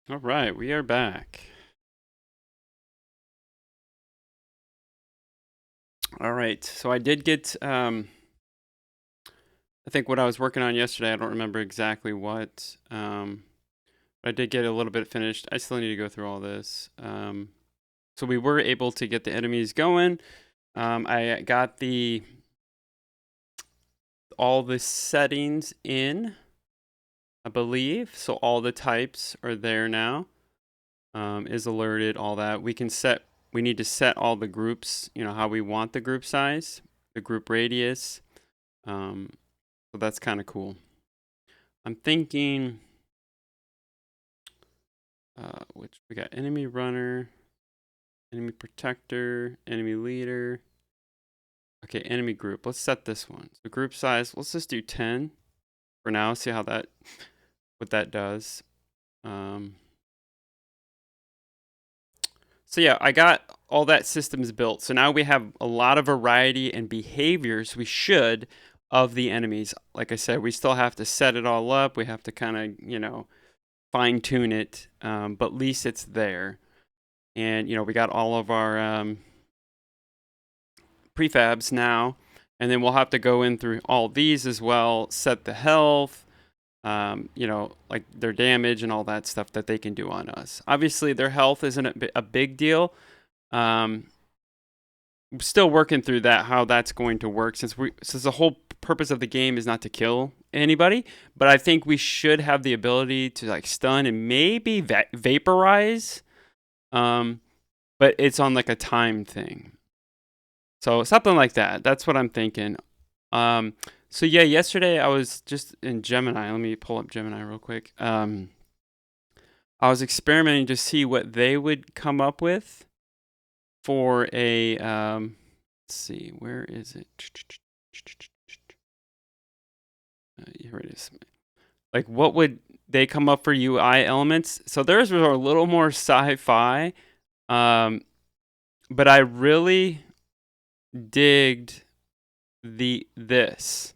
All right, we are back. All right, so I did get, I think what I was working on yesterday, I don't remember exactly what, but I did get a little bit finished. I still need to go through all this. So we were able to get the enemies going. I got all the settings in, I believe. So all the types are there now. Is alerted, all that. We need to set all the groups, how we want the group size, the group radius. Um, so that's kind of cool. I'm thinking, which we got enemy runner, enemy protector, enemy leader. Okay, enemy group. Let's set this one. So group size, let's just do 10 for now. See what that does. Um, So yeah, I got all that systems built. So now we have a lot of variety and behaviors we should of the enemies. Like I said, we still have to set it all up. We have to kind of, fine tune it, but at least it's there. And, we got all of our prefabs now. And then we'll have to go in through all these as well, set the health, like their damage and all that stuff that they can do on us. Obviously, their health isn't a big deal. Um, Still working through that, how that's going to work, since the whole purpose of the game is not to kill anybody. But I think we should have the ability to like stun and maybe vaporize. Um, but it's on like a time thing. So something like that. That's what I'm thinking. Um, so yeah, yesterday I was just in Gemini. Let me pull up Gemini real quick. I was experimenting to see what they would come up with for a let's see, where is it? Here it is. Like, what would they come up for UI elements? So theirs were a little more sci-fi, but I really digged this.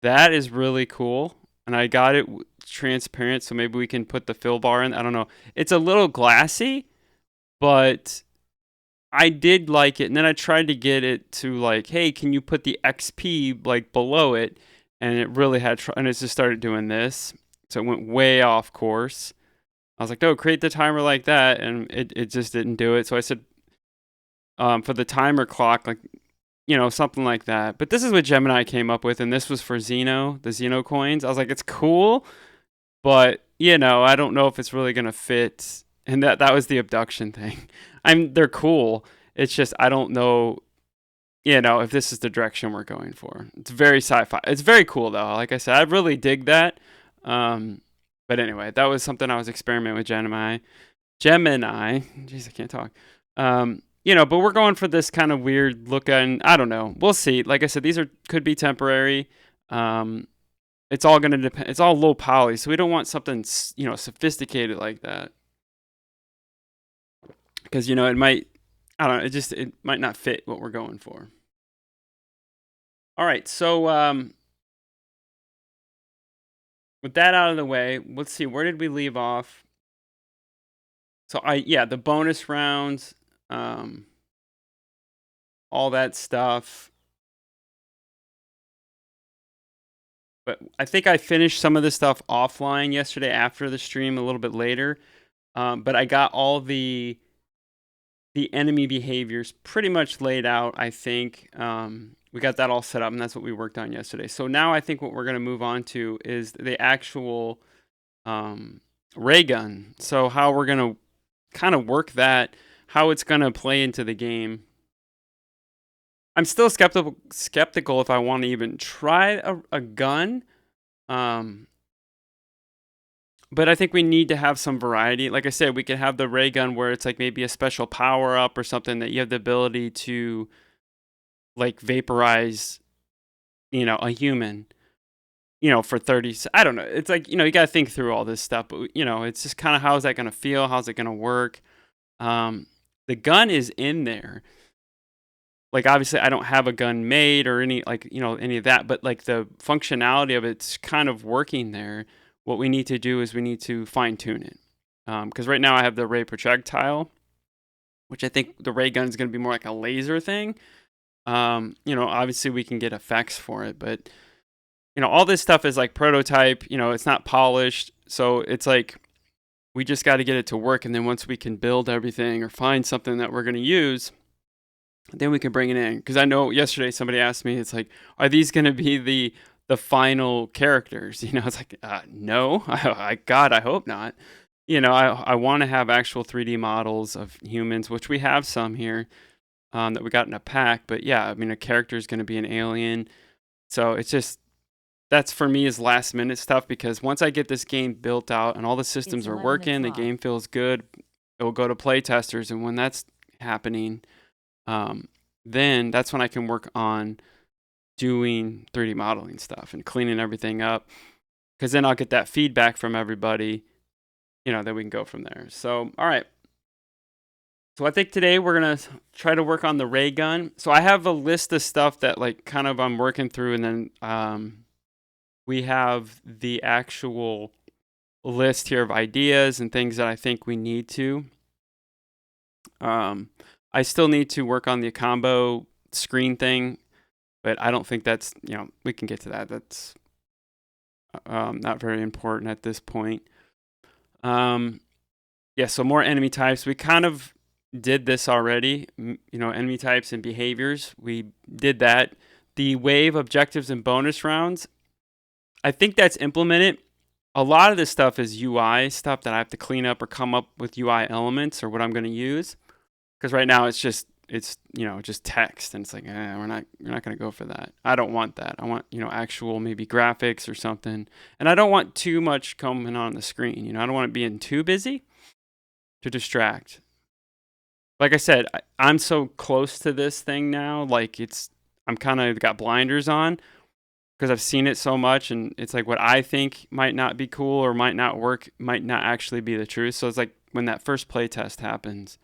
That is really cool, and I got it transparent, so maybe we can put the fill bar in. I don't know. It's a little glassy, but I did like it, and then I tried to get it to like, hey, can you put the XP like below it? And it really had, and it just started doing this, so it went way off course. I was like, no, create the timer like that, and it just didn't do it. So I said, for the timer clock, like, something like that. But this is what Gemini came up with, and this was for Xeno, the Xeno coins. I was like, it's cool, but I don't know if it's really gonna fit. And that was the abduction thing. They're cool. It's just I don't know, if this is the direction we're going for. It's very sci-fi. It's very cool though. Like I said, I really dig that. But anyway, that was something I was experimenting with Gemini. Jeez, I can't talk. But we're going for this kind of weird looking. I don't know. We'll see. Like I said, these could be temporary. It's all going to depend. It's all low poly, so we don't want something sophisticated like that, because it might. I don't know. It might not fit what we're going for. All right, so with that out of the way, let's see, where did we leave off? So the bonus rounds, all that stuff. But I think I finished some of this stuff offline yesterday after the stream a little bit later. But I got all the enemy behaviors pretty much laid out, I think. We got that all set up, and that's what we worked on yesterday. So now I think what we're going to move on to is the actual ray gun. So how we're going to kind of work that, how it's going to play into the game. I'm still skeptical if I want to even try a gun. But I think we need to have some variety. Like I said, we could have the ray gun where it's like maybe a special power up or something that you have the ability to like vaporize, a human, for 30. I don't know. It's like, you got to think through all this stuff. But, it's just kind of how is that going to feel? How's it going to work? The gun is in there. Like, obviously, I don't have a gun made or any, like, any of that. But, like, the functionality of it's kind of working there. What we need to do is we need to fine tune it. Because right now I have the ray projectile, which I think the ray gun is going to be more like a laser thing. Obviously we can get effects for it, but all this stuff is like prototype. It's not polished, so it's like we just got to get it to work, and then once we can build everything or find something that we're going to use, then we can bring it in. Because I know yesterday somebody asked me, it's like, are these going to be the final characters? It's like, no, God, I hope not. I want to have actual 3D models of humans, which we have some here that we got in a pack. But yeah, I mean, a character is going to be an alien. So it's just, that's for me is last minute stuff, because once I get this game built out and all the systems are working, the game feels good, it will go to play testers. And when that's happening, then that's when I can work on doing 3D modeling stuff and cleaning everything up, because then I'll get that feedback from everybody, then we can go from there. So, all right. So I think today we're going to try to work on the ray gun. So I have a list of stuff that like kind of I'm working through, and then we have the actual list here of ideas and things that I think we need to. I still need to work on the combo screen thing, but I don't think that's, we can get to that. That's not very important at this point. Yeah, so more enemy types. We kind of did this already, enemy types and behaviors. We did that. The wave objectives and bonus rounds, I think that's implemented. A lot of this stuff is UI stuff that I have to clean up or come up with UI elements or what I'm going to use. Because right now it's just text, and it's like, we're not going to go for that. I don't want that. I want, actual maybe graphics or something. And I don't want too much coming on the screen. I don't want it being too busy to distract. Like I said, I'm so close to this thing now. Like I'm kind of got blinders on because I've seen it so much, and it's like what I think might not be cool or might not work might not actually be the truth. So it's like when that first play test happens,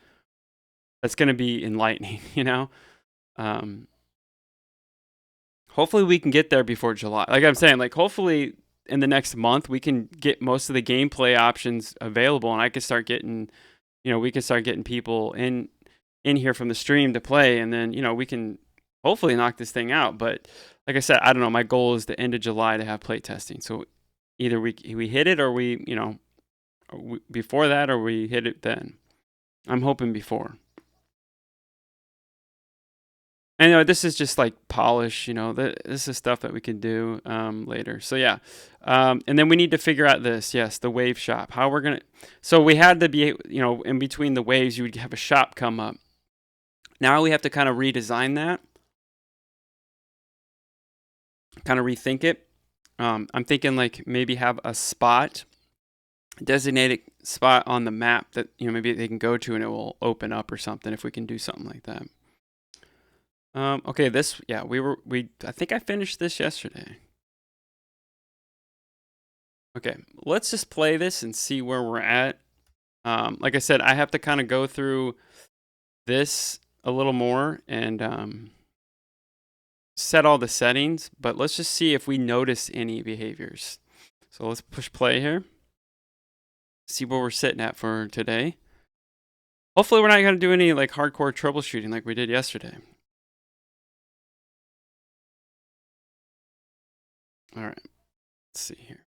that's going to be enlightening, Hopefully we can get there before July. Like I'm saying, like hopefully in the next month we can get most of the gameplay options available, and I can start getting, we can start getting people in here from the stream to play, and then, we can hopefully knock this thing out. But like I said, I don't know. My goal is the end of July to have play testing. So either we hit it, or we, before that, or we hit it then. I'm hoping before. And this is just like polish, this is stuff that we can do later. So yeah. And then we need to figure out this, yes, the wave shop, how we're going to, so we had to be, in between the waves, you would have a shop come up. Now we have to kind of redesign that, kind of rethink it. I'm thinking like maybe have a spot, designated spot on the map that, maybe they can go to and it will open up or something, if we can do something like that. Okay, I think I finished this yesterday. Okay, let's just play this and see where we're at. Like I said, I have to kind of go through this a little more and set all the settings, but let's just see if we notice any behaviors. So let's push play here. See where we're sitting at for today. Hopefully we're not going to do any like hardcore troubleshooting like we did yesterday. All right, let's see here.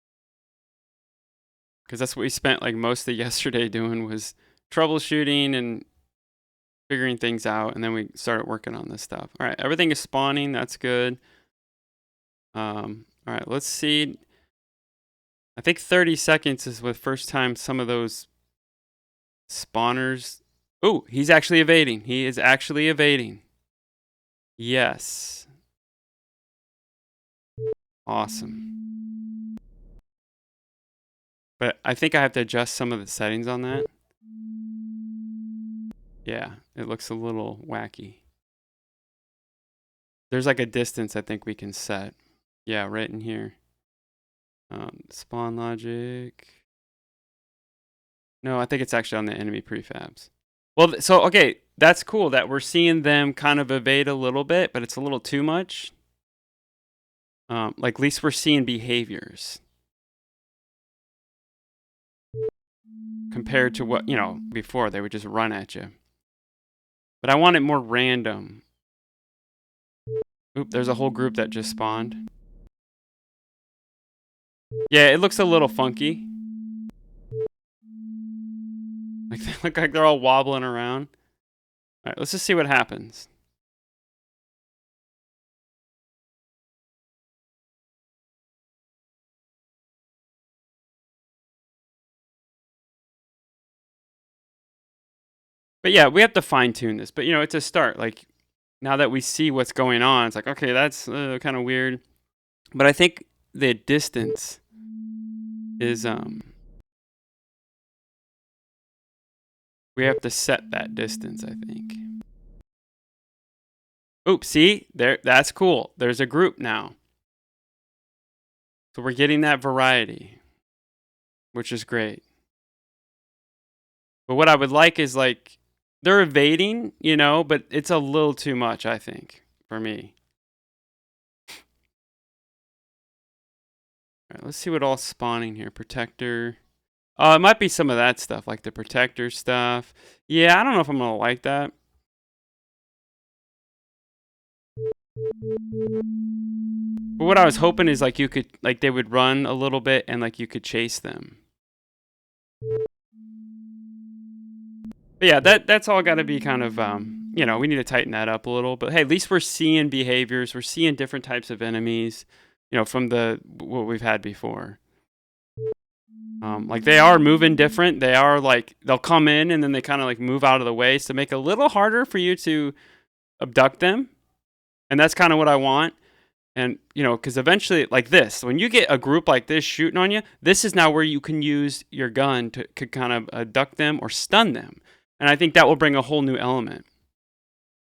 Because that's what we spent like most of yesterday doing, was troubleshooting and figuring things out, and then we started working on this stuff. All right, everything is spawning. That's good. All right, let's see. I think 30 seconds is the first time some of those spawners. Oh, he's actually evading. He is actually evading. Yes. Awesome. But I think I have to adjust some of the settings on that. Yeah, it looks a little wacky. There's like a distance I think we can set. Yeah, right in here. Spawn logic. No, I think it's actually on the enemy prefabs. Well, so, okay, that's cool that we're seeing them kind of evade a little bit, but it's a little too much. Like, at least we're seeing behaviors. compared to what, before they would just run at you. But I want it more random. Oop, there's a whole group that just spawned. Yeah, it looks a little funky. Like they look like they're all wobbling around. All right, let's just see what happens. But yeah, we have to fine tune this. But it's a start. Like now that we see what's going on, it's like, okay, that's kind of weird. But I think the distance is we have to set that distance, I think. Oops, see? There, that's cool. There's a group now. So we're getting that variety, which is great. But what I would like is like they're evading, but it's a little too much, I think, for me. All right, let's see what all's spawning here. Protector. It might be some of that stuff, like the protector stuff. Yeah, I don't know if I'm gonna like that. But what I was hoping is like they would run a little bit and like you could chase them. But yeah, that's all got to be kind of we need to tighten that up a little. But hey, at least we're seeing behaviors. We're seeing different types of enemies, from what we've had before. Like they are moving different. They are like they'll come in and then they kind of like move out of the way to make it a little harder for you to abduct them. And that's kind of what I want. And, because eventually, like this, when you get a group like this shooting on you, this is now where you can use your gun to kind of abduct them or stun them. And I think that will bring a whole new element,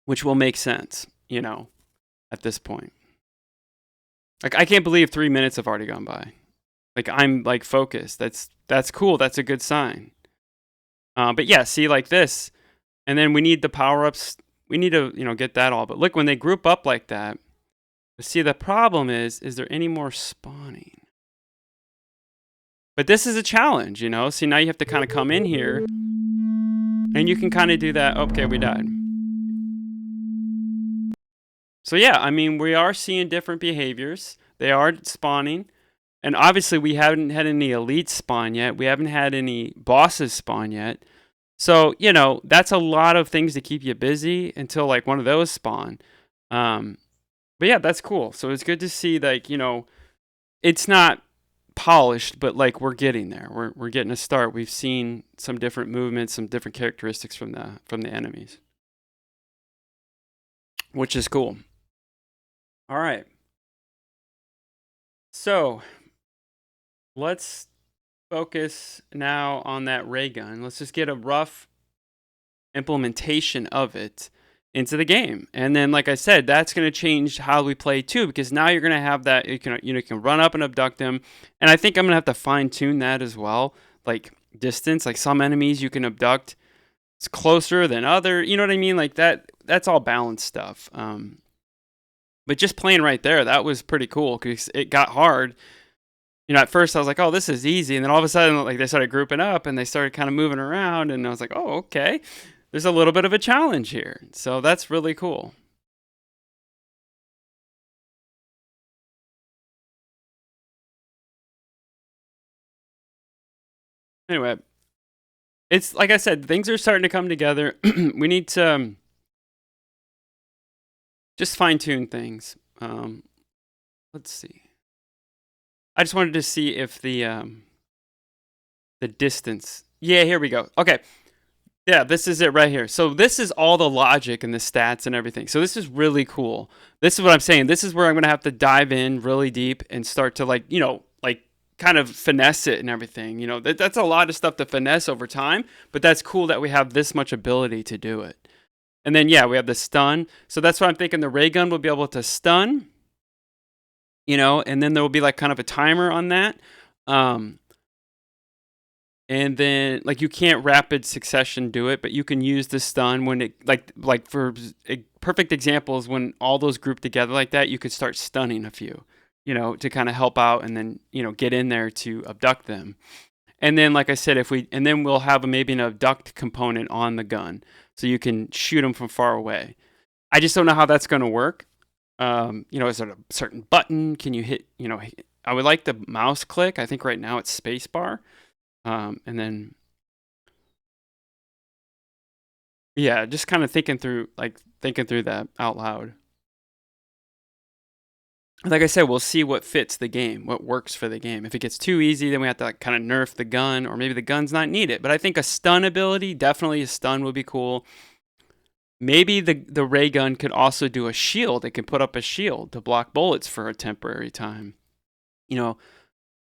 which will make sense, at this point. Like, I can't believe 3 minutes have already gone by. Like, I'm, like, focused. That's cool. That's a good sign. But, yeah, see, like this. And then we need the power-ups. We need to, get that all. But look, when they group up like that, see, the problem is there any more spawning? But this is a challenge, See, now you have to kind of come in here. And you can kind of do that. Okay, we died. So yeah, I mean, we are seeing different behaviors. They are spawning. And obviously, we haven't had any elites spawn yet. We haven't had any bosses spawn yet. So, that's a lot of things to keep you busy until like one of those spawn. But yeah, that's cool. So it's good to see, like, it's not polished, but like we're getting there. We're getting a start. We've seen some different movements, some different characteristics from the enemies, which is cool. All right. So let's focus now on that ray gun. Let's just get a rough implementation of it into the game. And then, like I said, that's going to change how we play too, because now you're going to have that, you can run up and abduct them. And I think I'm going to have to fine tune that as well. Like distance, like some enemies you can abduct, it's closer than other, you know what I mean? Like that's all balanced stuff. But just playing right there, that was pretty cool because it got hard. At first I was like, oh, this is easy. And then all of a sudden, like they started grouping up and they started kind of moving around. And I was like, oh, okay. There's a little bit of a challenge here. So that's really cool. Anyway, it's like I said, things are starting to come together. We need to just fine tune things. Let's see. I just wanted to see if the distance. Yeah, here we go. Okay. Yeah, this is it right here. So this is all the logic and the stats and everything. So this is really cool. This is what I'm saying. This is where I'm going to have to dive in really deep and start to like kind of finesse it and everything. That's a lot of stuff to finesse over time, but that's cool that we have this much ability to do it. And then, yeah, we have the stun. So that's what I'm thinking. The ray gun will be able to stun, and then there will be like kind of a timer on that. And then, like, you can't rapid succession do it, but you can use the stun when it, like for a perfect example is when all those group together like that, you could start stunning a few, to kind of help out and then, get in there to abduct them. And then, like I said, and then we'll have maybe an abduct component on the gun, so you can shoot them from far away. I just don't know how that's going to work. Is there a certain button? Can you hit? I would like the mouse click. I think right now it's spacebar. And then, yeah, just kind of thinking through that out loud. Like I said, we'll see what fits the game, what works for the game. If it gets too easy, then we have to kind of nerf the gun, or maybe the gun's not needed. But I think a stun ability, definitely a stun would be cool. Maybe the ray gun could also do a shield. It can put up a shield to block bullets for a temporary time.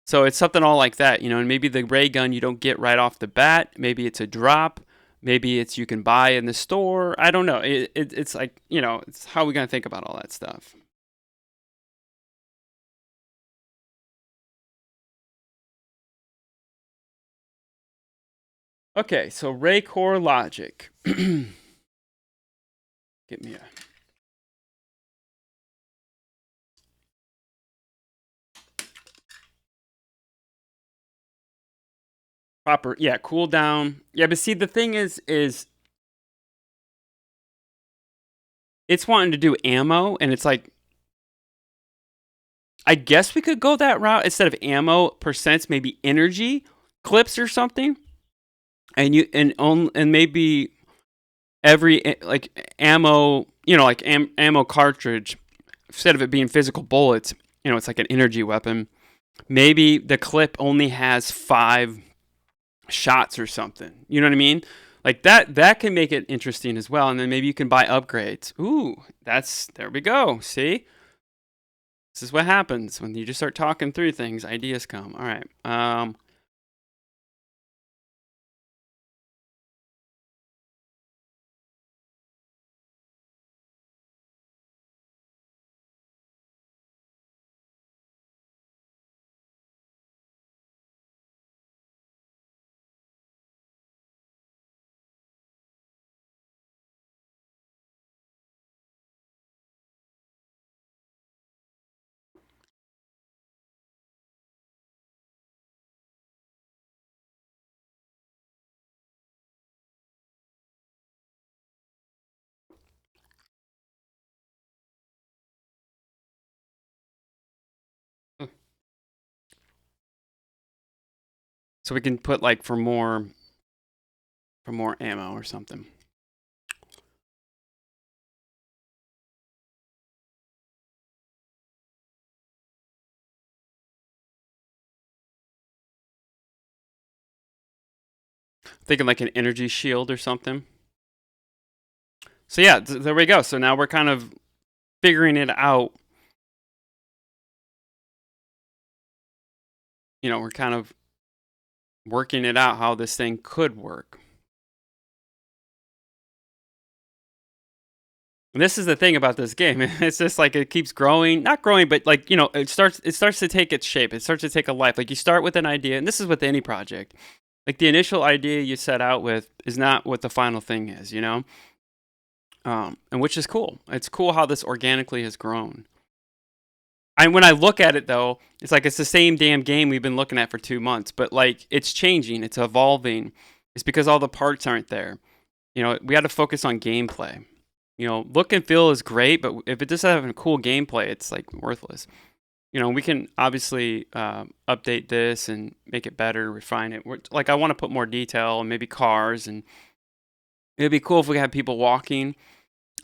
So it's something all like that, and maybe the ray gun you don't get right off the bat. Maybe it's a drop. Maybe it's you can buy in the store. I don't know. It's like, it's how we going to think about all that stuff. Okay, so ray core logic. Get me a proper, yeah, cooldown. Yeah, but see, the thing is it's wanting to do ammo, and it's like, I guess we could go that route instead of ammo percents, maybe energy clips or something, and maybe every like ammo, like ammo cartridge, instead of it being physical bullets, it's like an energy weapon. Maybe the clip only has 5 shots or something. You know what I mean? Like that can make it interesting as well. And then maybe you can buy upgrades. Ooh, there we go. See? This is what happens when you just start talking through things. Ideas come. All right. So we can put like for more ammo or something. Thinking like an energy shield or something. So yeah, there we go. So now we're kind of figuring it out. We're kind of working it out how this thing could work. And this is the thing about this game. It's just like it keeps growing, not growing, but like, it starts to take its shape. It starts to take a life. Like you start with an idea, and this is with any project. Like the initial idea you set out with is not what the final thing is, and which is cool. It's cool how this organically has grown. And when I look at it, though, it's like it's the same damn game we've been looking at for 2 months, but like it's changing, it's evolving. It's because all the parts aren't there. We got to focus on gameplay. Look and feel is great, but if it doesn't have a cool gameplay, it's like worthless. We can obviously update this and make it better, refine it. Like I want to put more detail and maybe cars, and it'd be cool if we had people walking,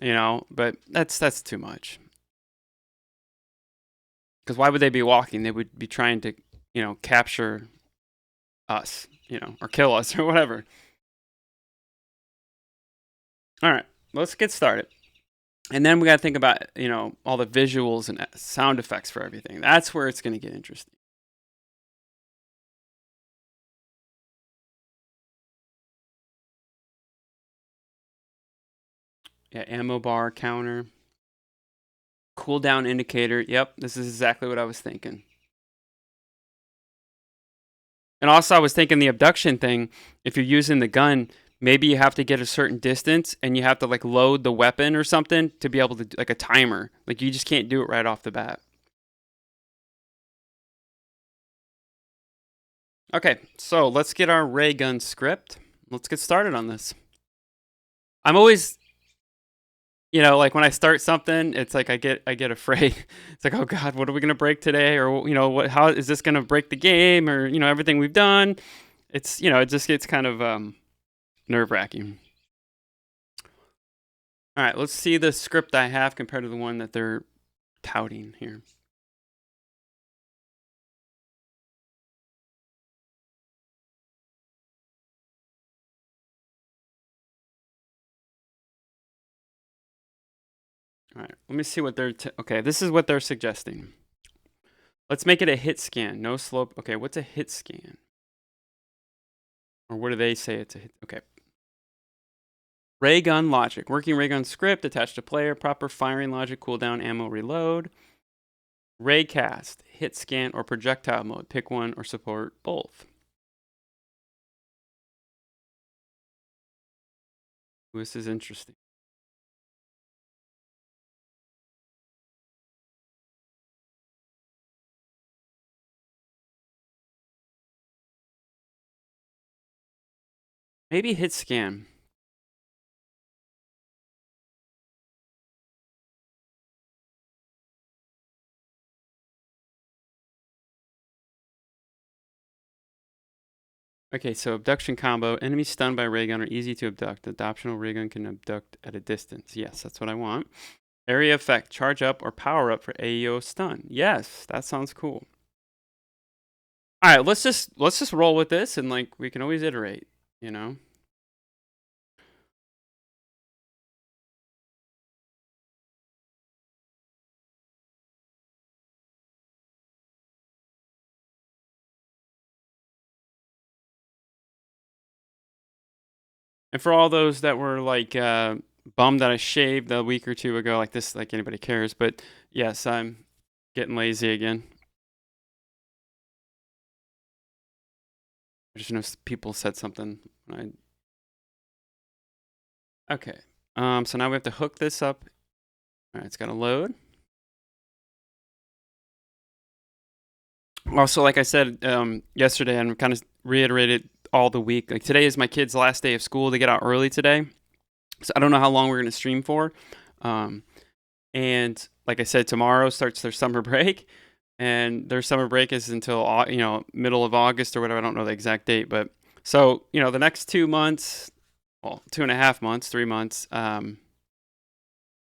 but that's too much. Because why would they be walking? They would be trying to, capture us, or kill us or whatever. All right, let's get started. And then we got to think about, all the visuals and sound effects for everything. That's where it's going to get interesting. Yeah, ammo bar counter. Cooldown indicator. Yep, this is exactly what I was thinking. And also, I was thinking the abduction thing, if you're using the gun, maybe you have to get a certain distance and you have to like load the weapon or something to be able to, like a timer. Like you just can't do it right off the bat. Okay, so let's get our ray gun script. Let's get started on this. I'm always, like when I start something, it's like I get afraid. It's like, oh God, what are we gonna break today? Or how is this gonna break the game? Or everything we've done. It's it just gets kind of nerve wracking. All right, let's see the script I have compared to the one that they're touting here. All right, let me see what they're. Okay, this is what they're suggesting. Let's make it a hit scan. No slope. Okay, what's a hit scan? Or what do they say it's a hit? Okay. Ray gun logic. Working ray gun script attached to player. Proper firing logic. Cooldown, ammo, reload. Ray cast. Hit scan or projectile mode. Pick one or support both. This is interesting. Maybe hit scan. Okay, so abduction combo. Enemies stunned by ray gun are easy to abduct. The optional ray gun can abduct at a distance. Yes, that's what I want. Area effect. Charge up or power up for AEO stun. Yes, that sounds cool. All right, let's just roll with this, and like we can always iterate, you know. And for all those that were like bummed that I shaved a week or two ago, like this, like anybody cares, but yes, I'm getting lazy again. I just know people said something. Okay. So now we have to hook this up. All right, it's got to load. Also, like I said yesterday, and kind of reiterated all the week. Like today is my kid's last day of school. They get out early today, so I don't know how long we're gonna stream for. And like I said, tomorrow starts their summer break, and their summer break is until middle of August or whatever. I don't know the exact date, but so the next 2 months, well, 2.5 months, 3 months.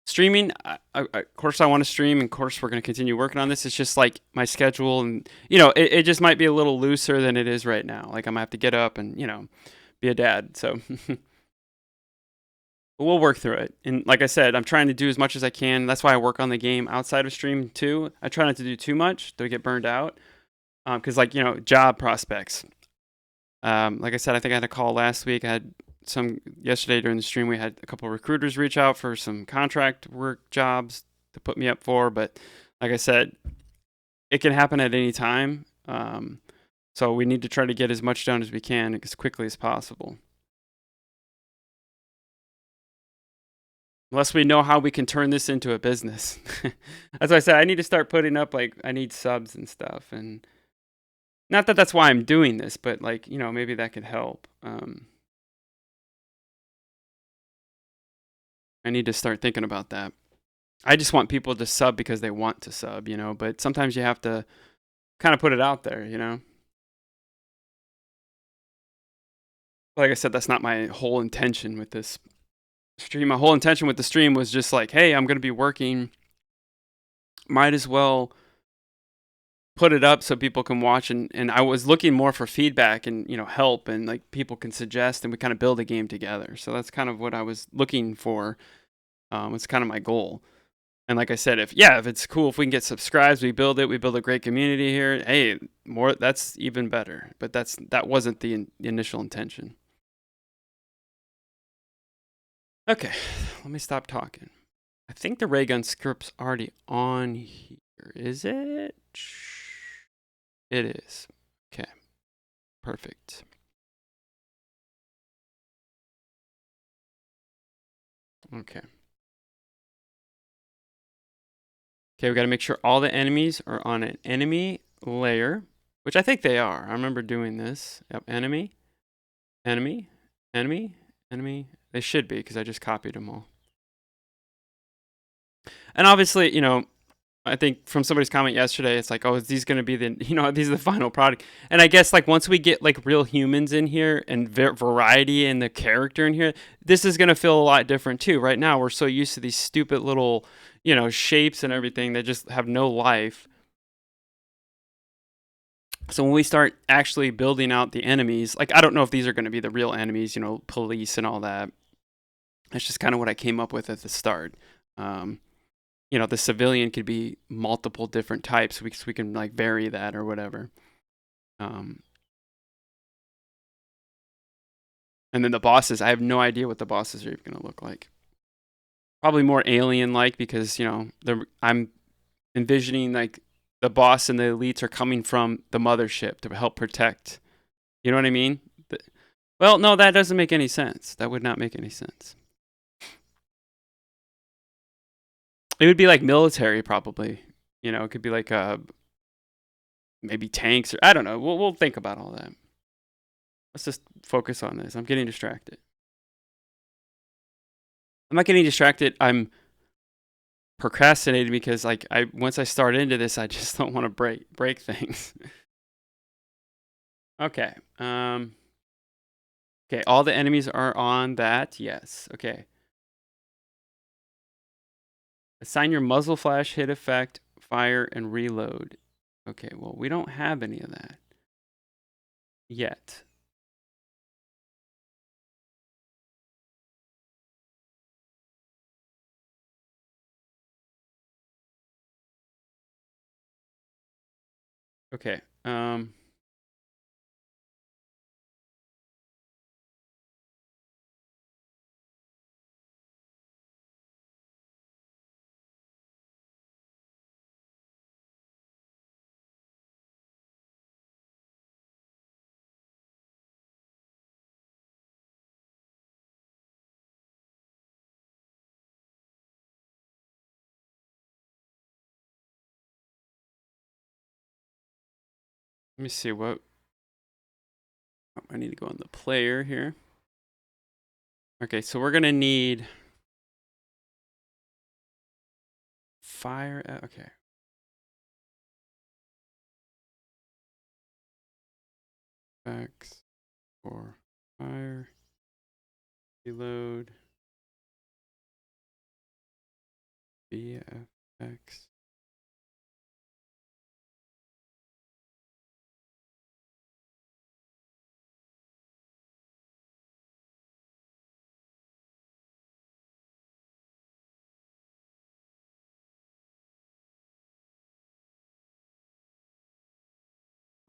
Streaming, of course, I want to stream, and of course, we're going to continue working on this. It's just like my schedule, and it just might be a little looser than it is right now. Like I might have to get up and be a dad. So we'll work through it. And like I said, I'm trying to do as much as I can. That's why I work on the game outside of stream too. I try not to do too much to get burned out, because job prospects. Like I said, I think I had a call last week. I had some yesterday during the stream. We had a couple of recruiters reach out for some contract work jobs to put me up for, but like I said, it can happen at any time. So we need to try to get as much done as we can as quickly as possible. Unless we know how we can turn this into a business. As I said, I need to start putting up, like, I need subs and stuff. And not that that's why I'm doing this, but like, maybe that could help. I need to start thinking about that. I just want people to sub because they want to sub, but sometimes you have to kind of put it out there, Like I said, that's not my whole intention with this stream. My whole intention with the stream was just like, hey, I'm going to be working. Might as well put it up so people can watch. And I was looking more for feedback and, help, and like people can suggest, and we kind of build a game together. So that's kind of what I was looking for. It's kind of my goal. And like I said, if it's cool, if we can get subscribes, we build a great community here. Hey, that's even better. But that wasn't the initial intention. Okay, let me stop talking. I think the ray gun script's already on here. Is it? It is. Okay, perfect. Okay. Okay, we got to make sure all the enemies are on an enemy layer. which I think they are. I remember doing this. Yep, enemy, enemy, enemy, enemy. They should be because I just copied them all. And obviously, I think from somebody's comment yesterday, it's like, oh, is these going to be the, these are the final product. And I guess like once we get like real humans in here and variety in the character in here, this is going to feel a lot different too. Right now, we're so used to these stupid little, shapes and everything that just have no life. So when we start actually building out the enemies, like I don't know if these are going to be the real enemies, police and all that. That's just kind of what I came up with at the start. Um, the civilian could be multiple different types. We can like vary that or whatever. Um, and then the bosses, I have no idea what the bosses are even going to look like. Probably more alien-like because I'm envisioning like the boss and the elites are coming from the mothership to help protect. You know what I mean? Well, no, that doesn't make any sense. That would not make any sense. It would be like military, probably. It could be like maybe tanks or I don't know. We'll think about all that. Let's just focus on this. I'm getting distracted. I'm not getting distracted. I'm procrastinating because like once I start into this, I just don't want to break things. Okay. Okay. All the enemies are on that. Yes. Okay. Assign your muzzle flash, hit effect, fire, and reload. Okay. Well, we don't have any of that yet. Okay. Let me see what. Oh, I need to go on the player here. Okay, so we're gonna need fire. Okay. X for fire. Reload. VFX.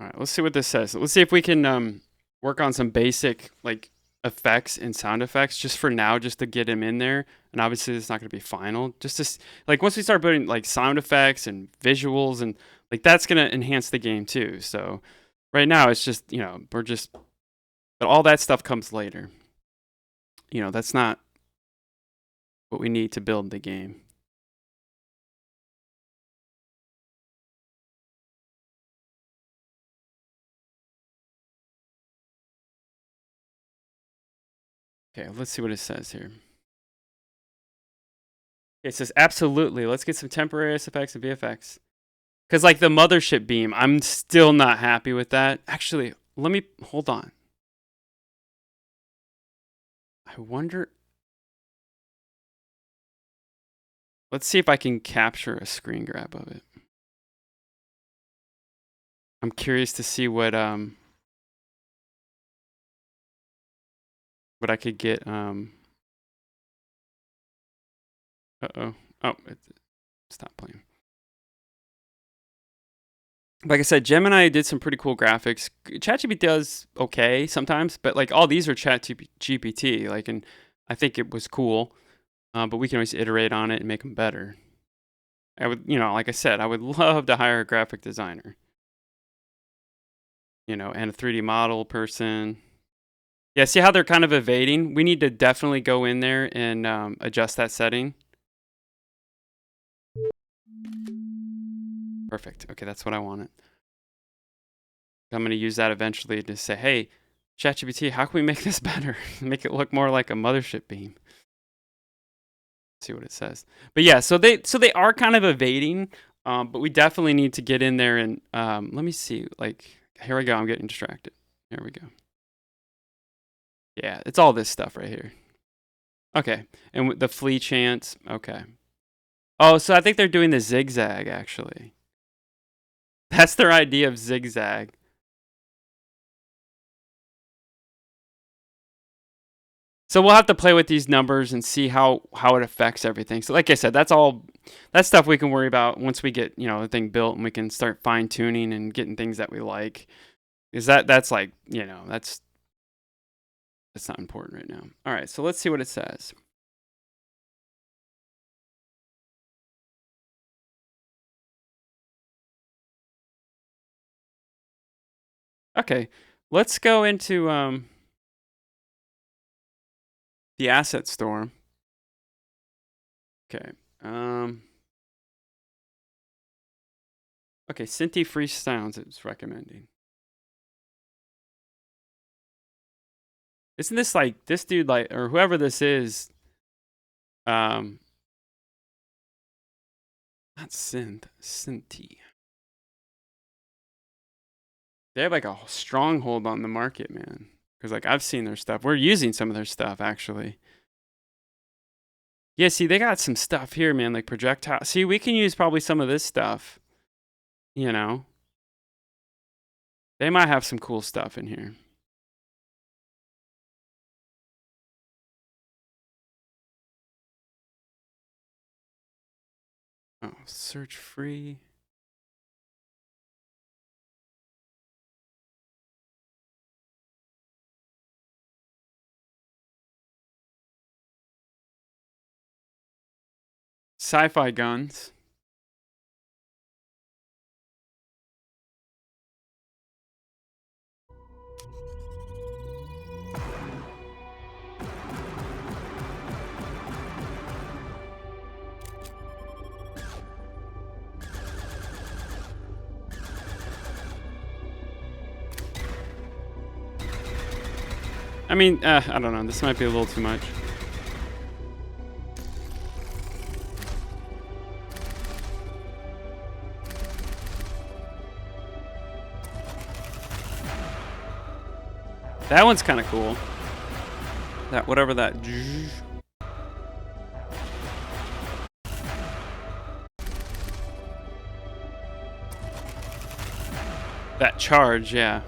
All right, let's see what this says. Let's see if we can work on some basic like effects and sound effects just for now, just to get him in there. And obviously, it's not going to be final. Just to like once we start putting like sound effects and visuals and like that's going to enhance the game too. So right now, it's just we're just, but all that stuff comes later. That's not what we need to build the game. Okay, let's see what it says here. It says absolutely. Let's get some temporary SFX and VFX. Because like the mothership beam, I'm still not happy with that. Actually, let me hold on. I wonder. Let's see if I can capture a screen grab of it. I'm curious to see what I could get. Uh-oh. Oh, stop playing. Like I said, Gemini did some pretty cool graphics. ChatGPT does okay sometimes, but like all these are ChatGPT. Like, and I think it was cool. But we can always iterate on it and make them better. I would, like I said, I would love to hire a graphic designer. And a 3D model person. Yeah, see how they're kind of evading? We need to definitely go in there and adjust that setting. Perfect. Okay, that's what I wanted. I'm going to use that eventually to say, hey, ChatGPT, how can we make this better? Make it look more like a mothership beam. See what it says. But yeah, so they are kind of evading, but we definitely need to get in there and let me see. Like, here we go. I'm getting distracted. Here we go. Yeah, it's all this stuff right here. Okay, and with the flea chance. Okay. Oh, so I think they're doing the zigzag actually. That's their idea of zigzag. So we'll have to play with these numbers and see how it affects everything. So like I said, that's stuff we can worry about once we get, the thing built and we can start fine tuning and getting things that we like. Is that's like, that's not important right now. All right, so let's see what it says. Okay, let's go into the asset store. Okay. Okay, Cinti free sounds it's recommending. Isn't this like this dude like or whoever this is? Not Cinti. They have like a stronghold on the market, man. Because like I've seen their stuff. We're using some of their stuff actually. Yeah, see, they got some stuff here, man, like projectile. See, we can use probably some of this stuff. You know, they might have some cool stuff in here. Oh, search free. Sci-fi guns. I mean, I don't know. This might be a little too much. That one's kind of cool. That whatever that. That charge, yeah.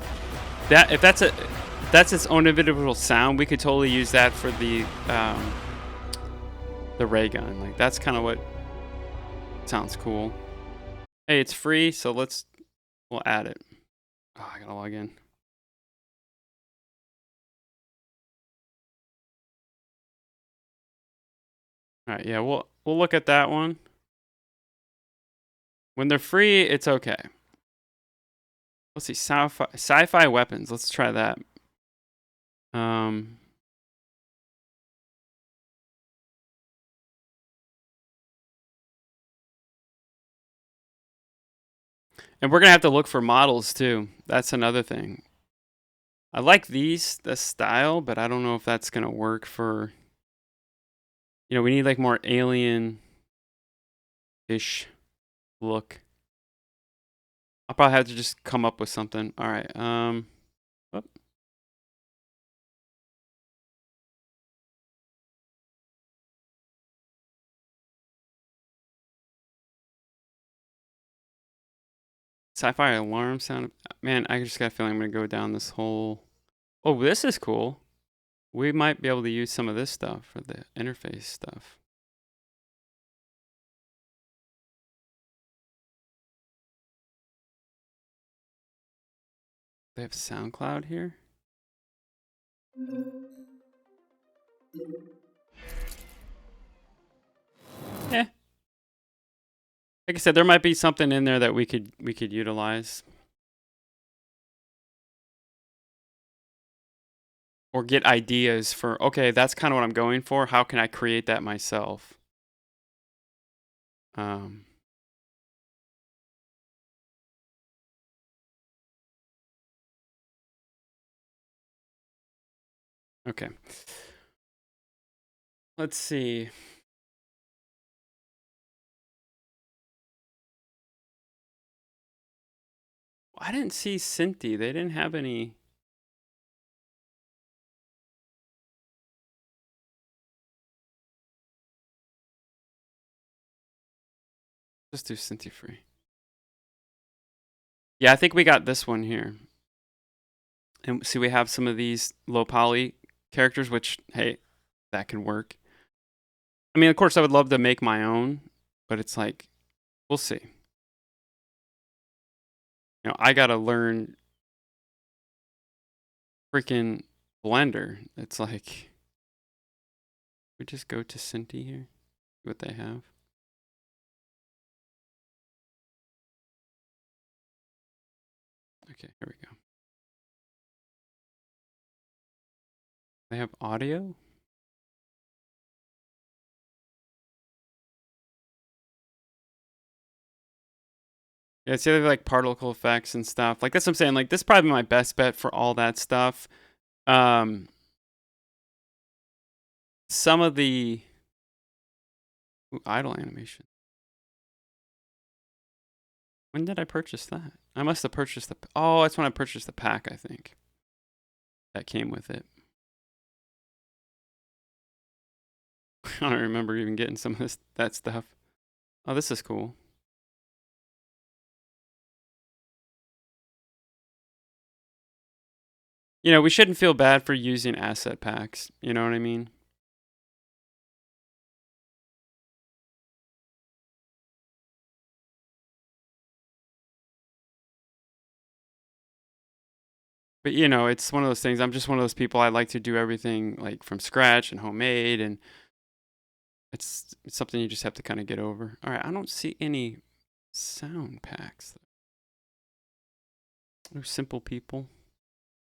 That if that's its own individual sound, we could totally use that for the ray gun. Like that's kind of what sounds cool. Hey, it's free, so we'll add it. Oh, I gotta log in. All right, yeah, we'll look at that one. When they're free, it's okay. Let's see, sci-fi weapons. Let's try that. And we're gonna have to look for models too. That's another thing. I like the style, but I don't know if that's gonna work for. We need like more alien-ish look. I'll probably have to just come up with something. All right. Oh. Sci-fi alarm sound. Man, I just got a feeling I'm gonna go down this whole. Oh, this is cool. We might be able to use some of this stuff for the interface stuff. They have SoundCloud here. Yeah. Like I said, there might be something in there that we could utilize. Or get ideas for, okay, that's kind of what I'm going for. How can I create that myself? Okay. Let's see. I didn't see Cinti. They didn't have any. Just do Cinti free. Yeah, I think we got this one here. And see, we have some of these low poly characters, which, hey, that can work. I mean, of course, I would love to make my own, but it's like, we'll see. You know, I got to learn freaking Blender. It's like, we just go to Cinti here, see what they have. Okay, here we go. They have audio? Yeah, see, they have like particle effects and stuff. Like, that's what I'm saying. Like, this is probably my best bet for all that stuff. Some of the idle animation. When did I purchase that? I must have purchased the. Oh, that's when I purchased the pack, I think. That came with it. I don't remember even getting some of that stuff. Oh, this is cool. You know, we shouldn't feel bad for using asset packs. You know what I mean? But you know, it's one of those things. I'm just one of those people. I like to do everything like from scratch and homemade, and it's something you just have to kind of get over. All right, I don't see any sound packs. Oh, simple people.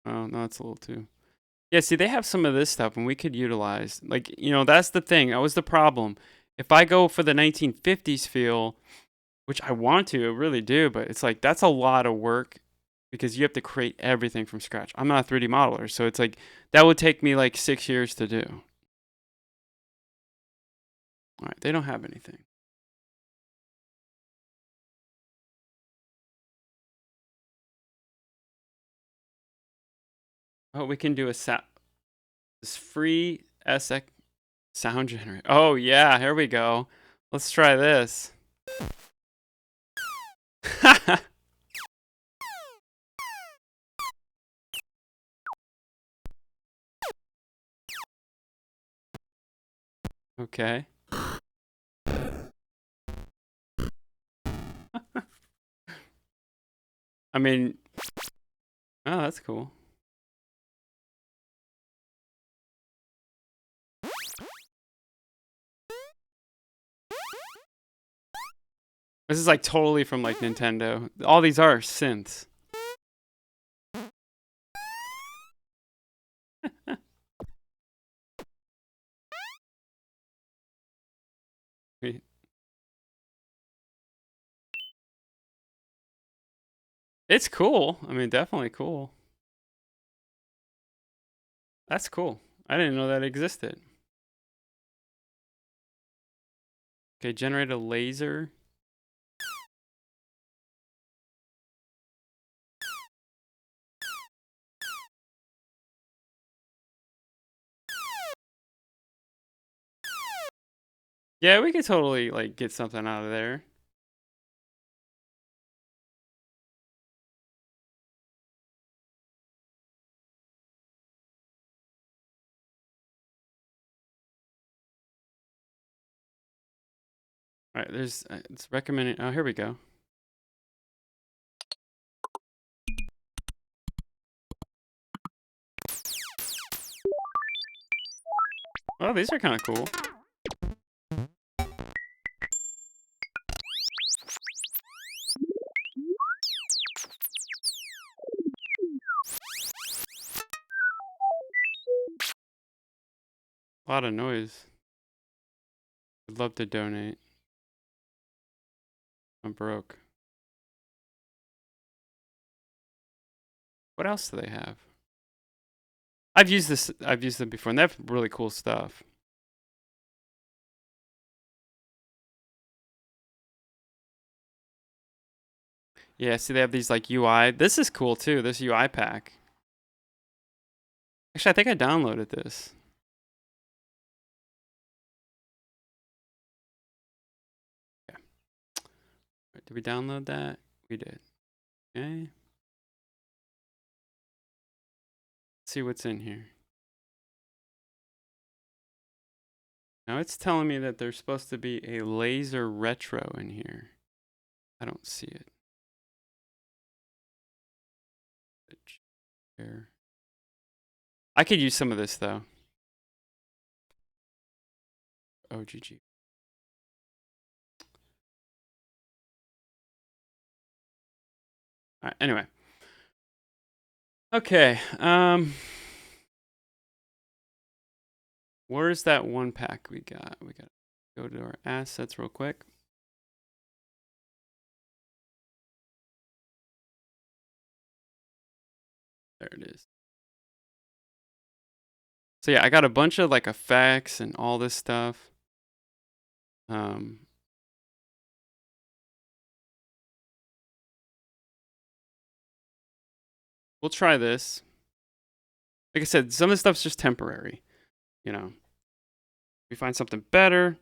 Oh no, that's a little too. Yeah, see, they have some of this stuff, and we could utilize. Like, you know, that's the thing. That was the problem. If I go for the 1950s feel, which I want to, I really do, but it's like that's a lot of work because you have to create everything from scratch. I'm not a 3D modeler, so it's like that would take me like 6 years to do. All right, they don't have anything. Oh, we can do this free SX sound generator. Oh yeah, here we go. Let's try this. Okay. I mean, oh, that's cool. This is like totally from like Nintendo. All these are synths. It's cool. I mean, definitely cool. That's cool. I didn't know that existed. Okay, generate a laser. Yeah, we could totally like get something out of there. All right, there's it's recommending. Oh, here we go. Oh, these are kind of cool. A lot of noise. I'd love to donate. I'm broke. What else do they have? I've used this. I've used them before, and they have really cool stuff. Yeah, see, they have these like UI. This is cool too. This UI pack. Actually, I think I downloaded this. Okay. Did we download that? We did. Okay. Let's see what's in here. Now it's telling me that there's supposed to be a laser retro in here. I don't see it. I could use some of this though. OGG. All right, anyway. Okay. Where's that one pack we got? We got to go to our assets real quick. There it is. So yeah, I got a bunch of like effects and all this stuff. We'll try this. Like I said, some of the stuff's just temporary. You know, we find something better.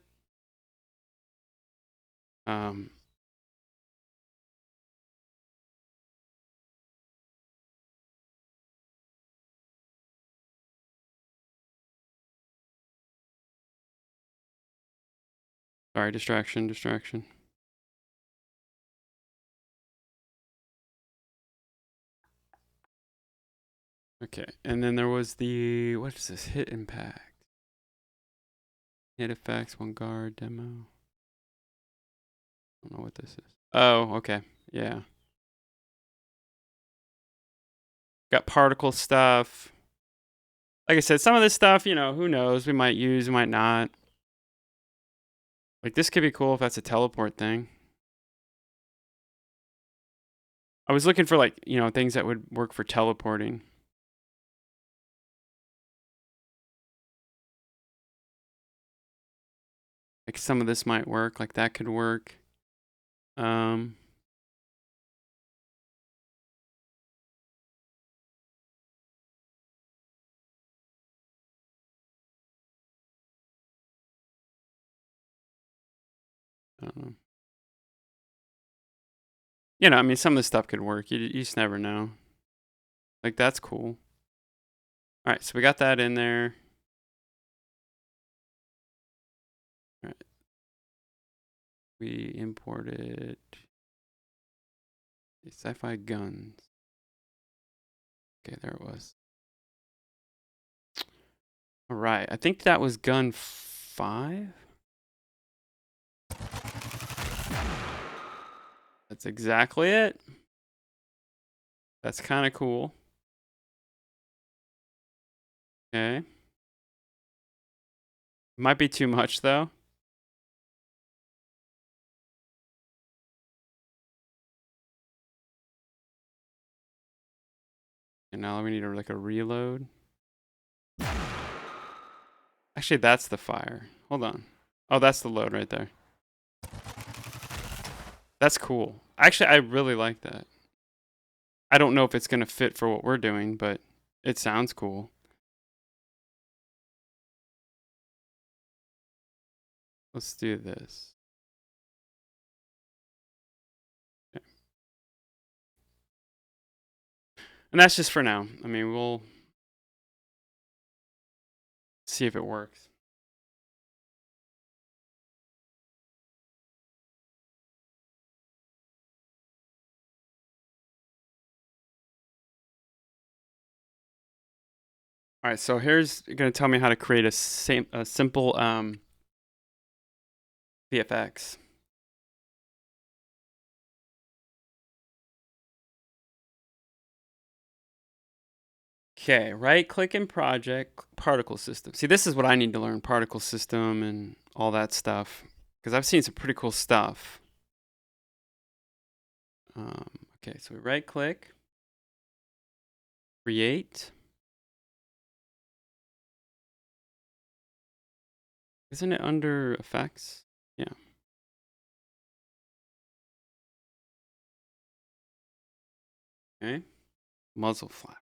Sorry, distraction. Okay, and then there was the, what is this? Hit impact. Hit effects, one guard, demo. I don't know what this is. Oh, okay. Yeah. Got particle stuff. Like I said, some of this stuff, you know, who knows? We might use, we might not. Like this could be cool if that's a teleport thing. I was looking for like, you know, things that would work for teleporting. Like some of this might work, like that could work. I don't know. You know, I mean, some of this stuff could work. You just never know. Like that's cool. All right, so we got that in there. All right. We imported the sci-fi guns. Okay, there it was. All right, I think that was gun 5. That's exactly it. That's kind of cool. Okay. Might be too much though. And now we need like a reload. Actually, that's the fire. Hold on. Oh, that's the load right there. That's cool. Actually, I really like that. I don't know if it's going to fit for what we're doing, but it sounds cool. Let's do this. Okay. And that's just for now. I mean, we'll see if it works. All right, so here's going to tell me how to create a simple VFX. Okay, right click in project, particle system. See, this is what I need to learn, particle system and all that stuff, because I've seen some pretty cool stuff. Okay, so we right click, create. Isn't it under effects? Yeah. Okay. Muzzle flap.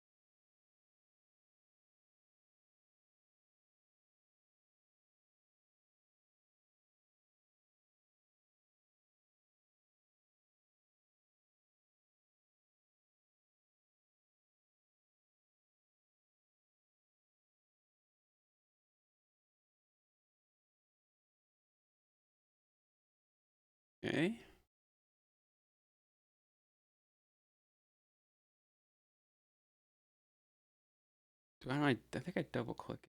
Okay. I think I double click.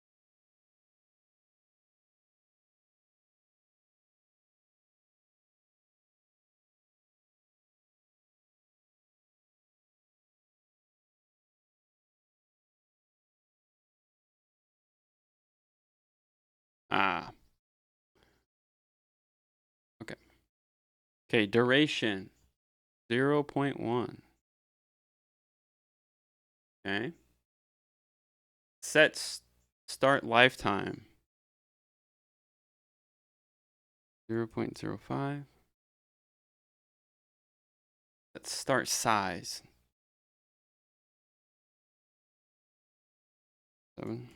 Ah. Okay. Okay. Duration 0.1. Okay. Set start lifetime 0.05. Let's start size 7.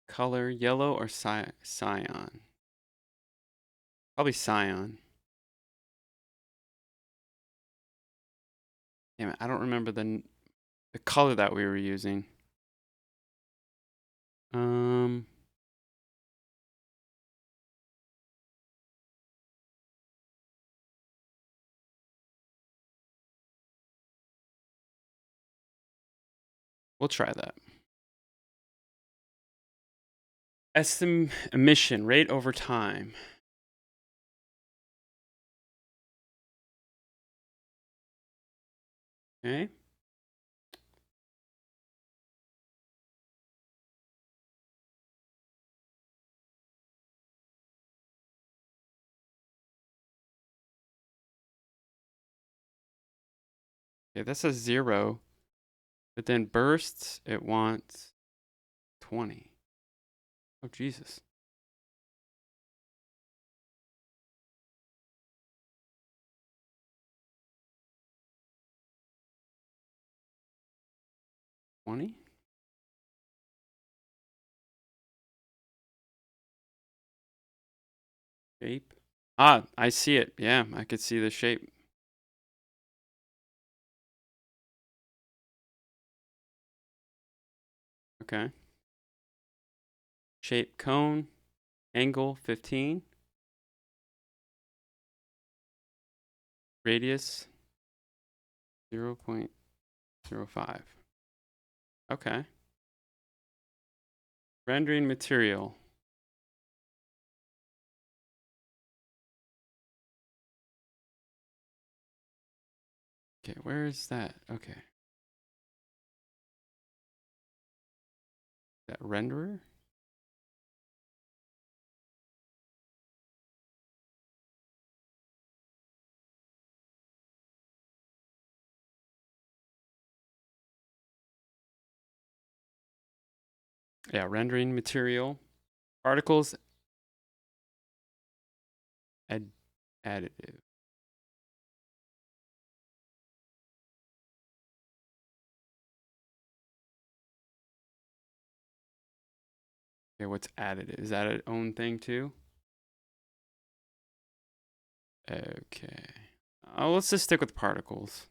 Color yellow or cyan? Probably cyan. Damn it, I don't remember the color that we were using. Um, we'll try that. Emission rate over time. Okay. Okay, that says 0, but then bursts it wants 20. Oh Jesus. $20? Shape. Ah, I see it. Yeah, I could see the shape. Okay. Shape cone. Angle 15. Radius 0.05. Okay. Rendering material. Okay, where is that? Okay. That renderer? Yeah, rendering material. Particles additive. Okay, what's additive? Is that its own thing too? Okay. Oh, let's just stick with particles.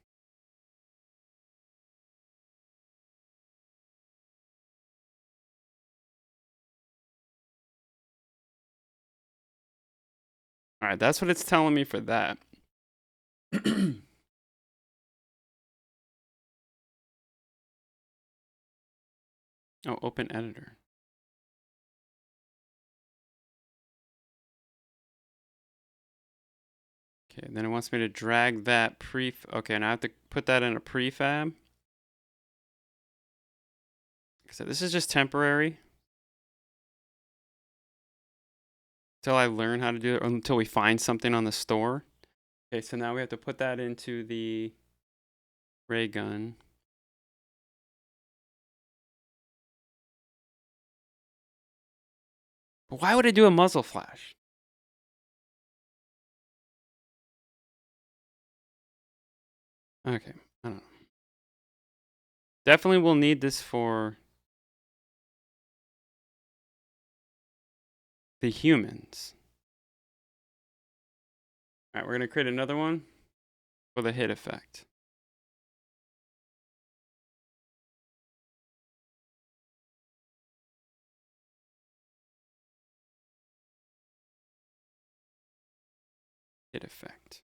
All right, that's what it's telling me for that. Oh, open editor. Okay, then it wants me to drag that okay, and I have to put that in a prefab. So this is just temporary until I learn how to do it, or until we find something on the store. Okay, so now we have to put that into the ray gun. But why would it do a muzzle flash? Okay, I don't know. Definitely will need this for the humans. All right, we're going to create another one for the hit effect. Hit effect.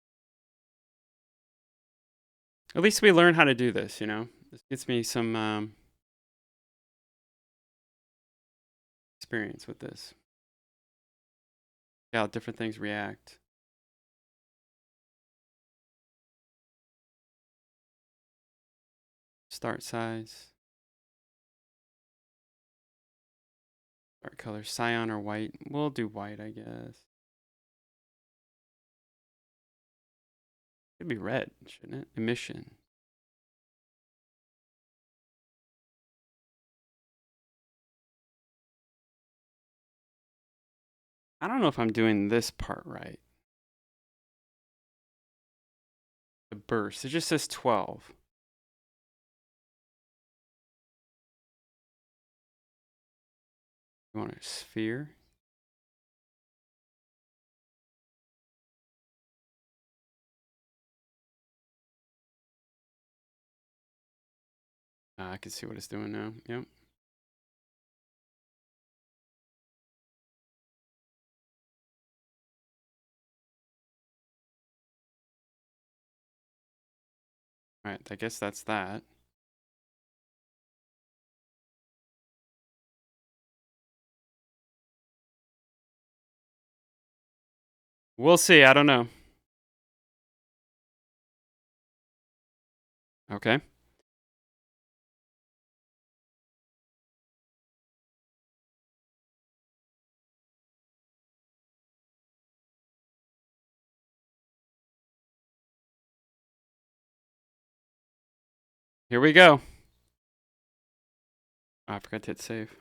At least we learn how to do this, you know? This gets me some experience with this. How different things react. Start size. Start color. Cyan or white. We'll do white, I guess. Could be red, shouldn't it? Emission. I don't know if I'm doing this part right. The burst. It just says 12. You want a sphere? I can see what it's doing now. Yep. All right, I guess that's that. We'll see. I don't know. Okay. Here we go. Oh, I forgot to hit save.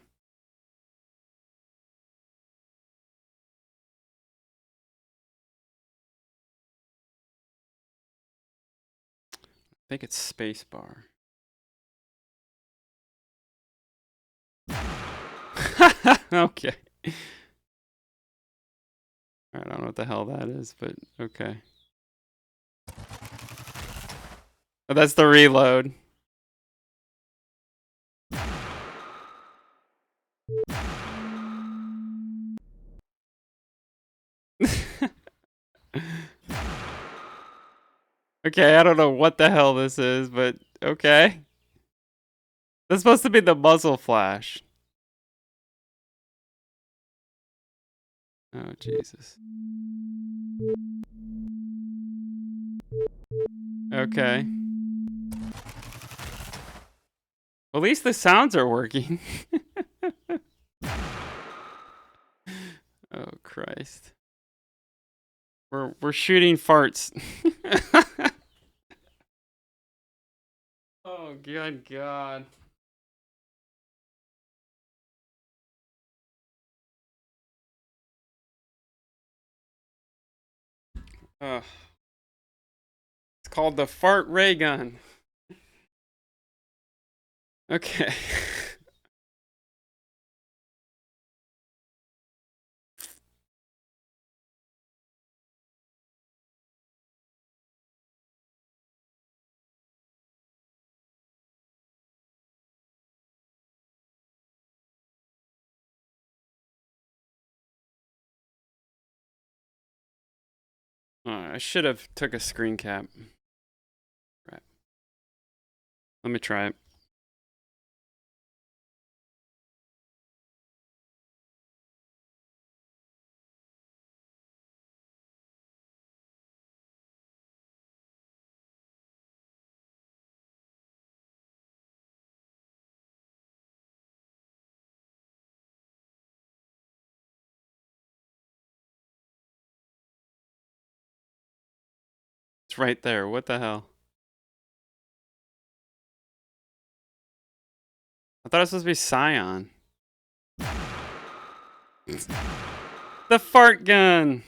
I think it's spacebar. Okay. I don't know what the hell that is, but okay. Oh, that's the reload. Okay, I don't know what the hell this is, but okay. That's supposed to be the muzzle flash. Oh, Jesus. Okay. At least the sounds are working. Oh, Christ. We're shooting farts. Oh, good God. Ugh. It's called the fart ray gun. Okay. I should have took a screen cap. Right. Let me try it. It's right there. What the hell? I thought it was supposed to be Scion. The fart gun.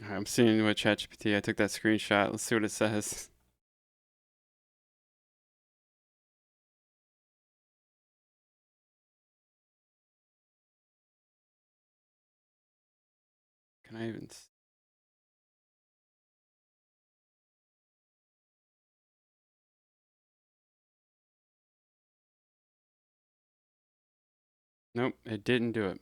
I'm seeing what ChatGPT. I took that screenshot. Let's see what it says. Can I even? Nope, it didn't do it.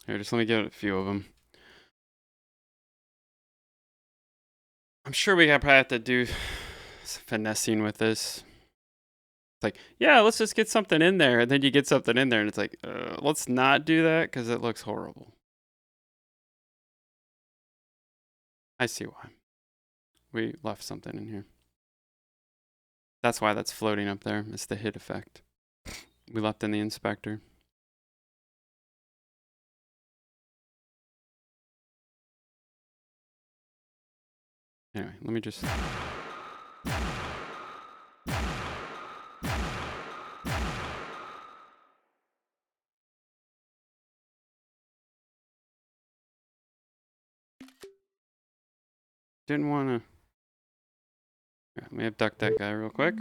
Here, just let me get a few of them. I'm sure we probably have to do some finessing with this. It's like, yeah, let's just get something in there. And then you get something in there and it's like, let's not do that because it looks horrible. I see why. We left something in here. That's why that's floating up there. It's the hit effect. We left in the inspector. Anyway, let me just... Didn't want to... Let me abduct that guy real quick.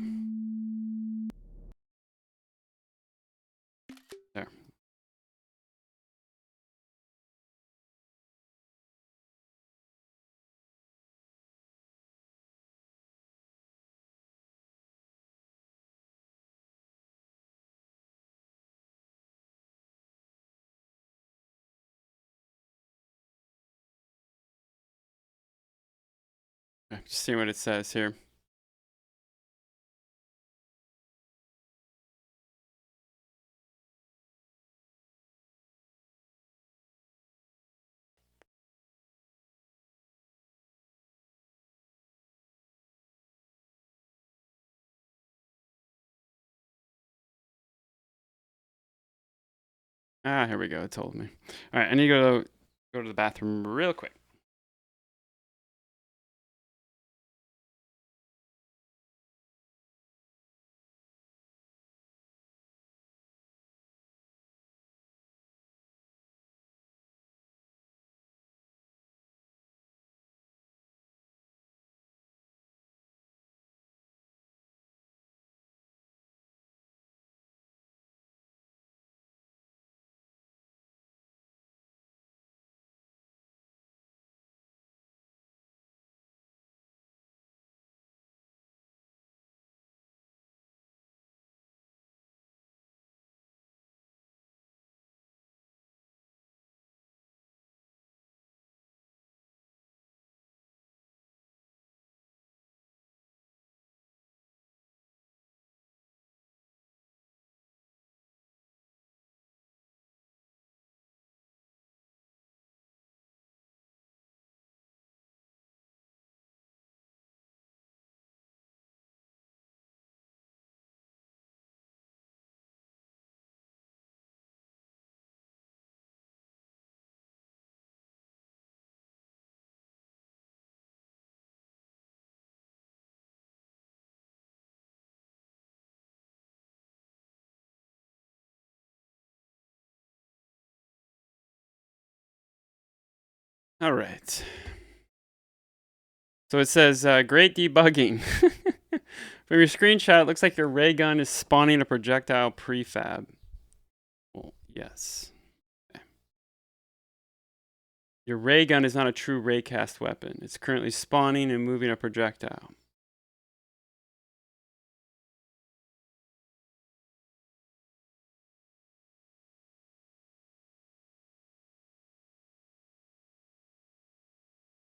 There. Just see what it says here. Ah, here we go. It told me. All right, I need to go to the bathroom real quick. All right. So it says, great debugging. From your screenshot, it looks like your ray gun is spawning a projectile prefab. Well, yes. Okay. Your ray gun is not a true raycast weapon. It's currently spawning and moving a projectile.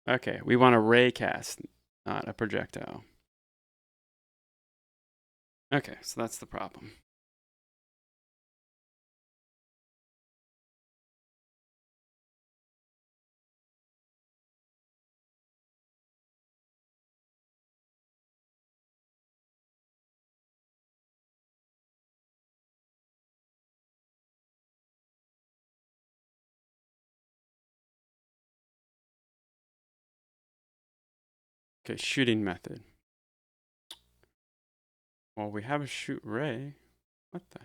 Okay, we want a raycast. not a projectile. Okay, so that's the problem. Okay, shooting method. Well, we have a shoot ray. What the?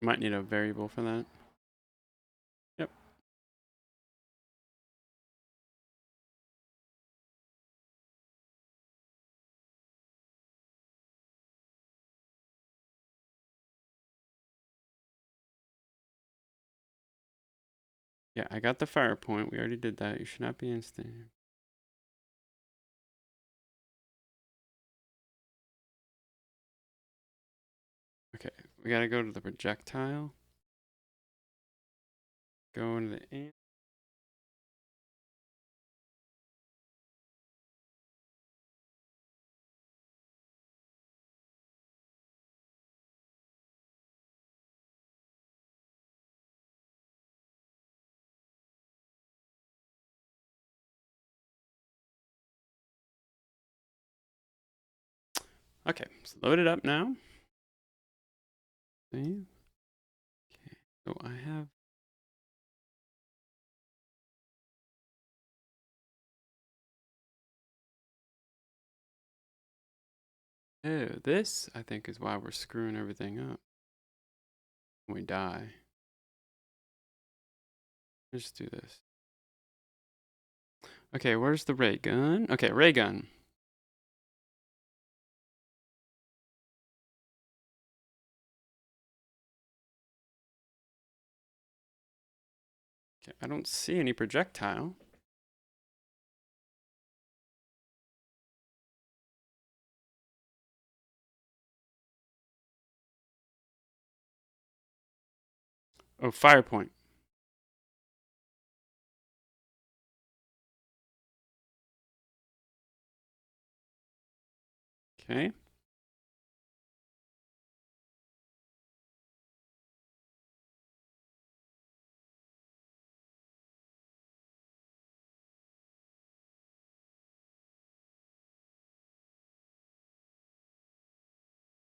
Might need a variable for that. Yep. Yeah, I got the fire point. We already did that. You should not be instant. Okay, we gotta go to the projectile. Go into the aim. Okay, so load it up now. Save. Okay, so I have. Oh, this I think is why we're screwing everything up. When we die. Let's do this. Okay, where's the ray gun? Okay, ray gun. Okay, I don't see any projectile. Oh, fire point. Okay.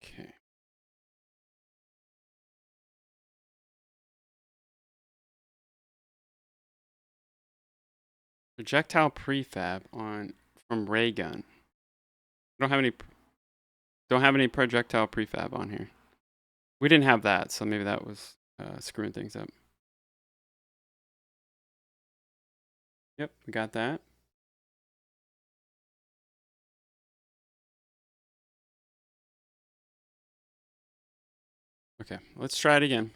Okay. Projectile prefab on from ray gun. Don't have any projectile prefab on here. We didn't have that, so maybe that was screwing things up. Yep, we got that. Okay, let's try it again.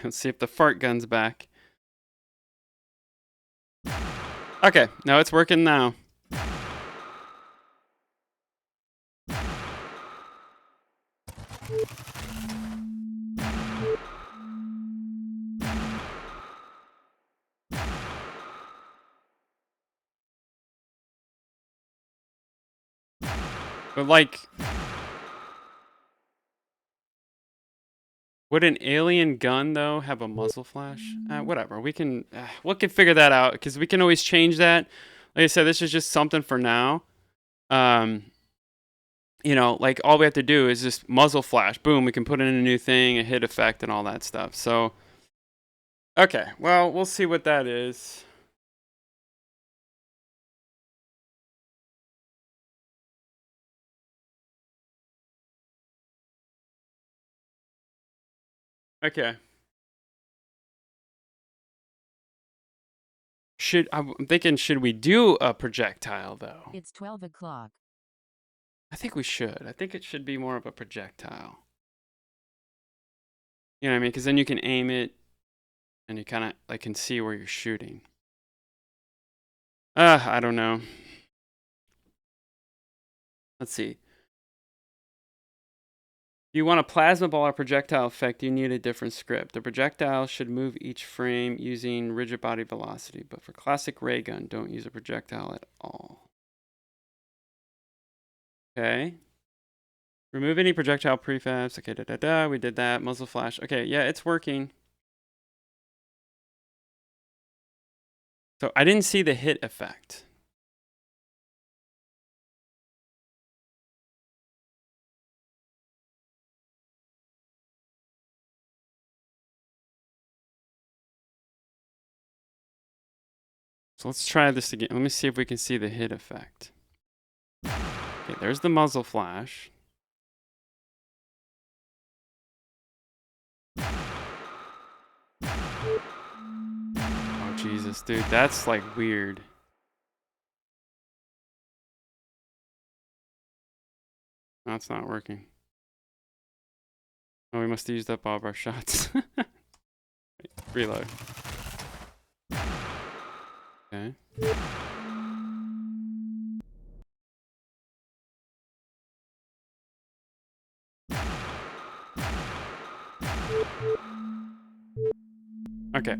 Let's see if the fart gun's back. Okay, no, it's working now. But like, would an alien gun though have a muzzle flash? Whatever. We can figure that out because we can always change that. Like I said, this is just something for now. Um, like all we have to do is just muzzle flash. Boom, we can put in a new thing, a hit effect, and all that stuff. So, okay, well, we'll see what that is. Okay. I'm thinking, should we do a projectile though? It's 12 o'clock. I think we should. I think it should be more of a projectile. You know what I mean? Because then you can aim it, and you kind of like can see where you're shooting. I don't know. Let's see. If you want a plasma ball or projectile effect, you need a different script. The projectile should move each frame using rigid body velocity, but for classic ray gun, don't use a projectile at all. Okay. Remove any projectile prefabs. Okay, we did that. Muzzle flash. Okay, yeah, it's working. So I didn't see the hit effect. So let's try this again. Let me see if we can see the hit effect. Okay, there's the muzzle flash. Oh, Jesus, dude, that's like weird. No, it's not working. Oh, we must have used up all of our shots. Reload. Okay. Okay.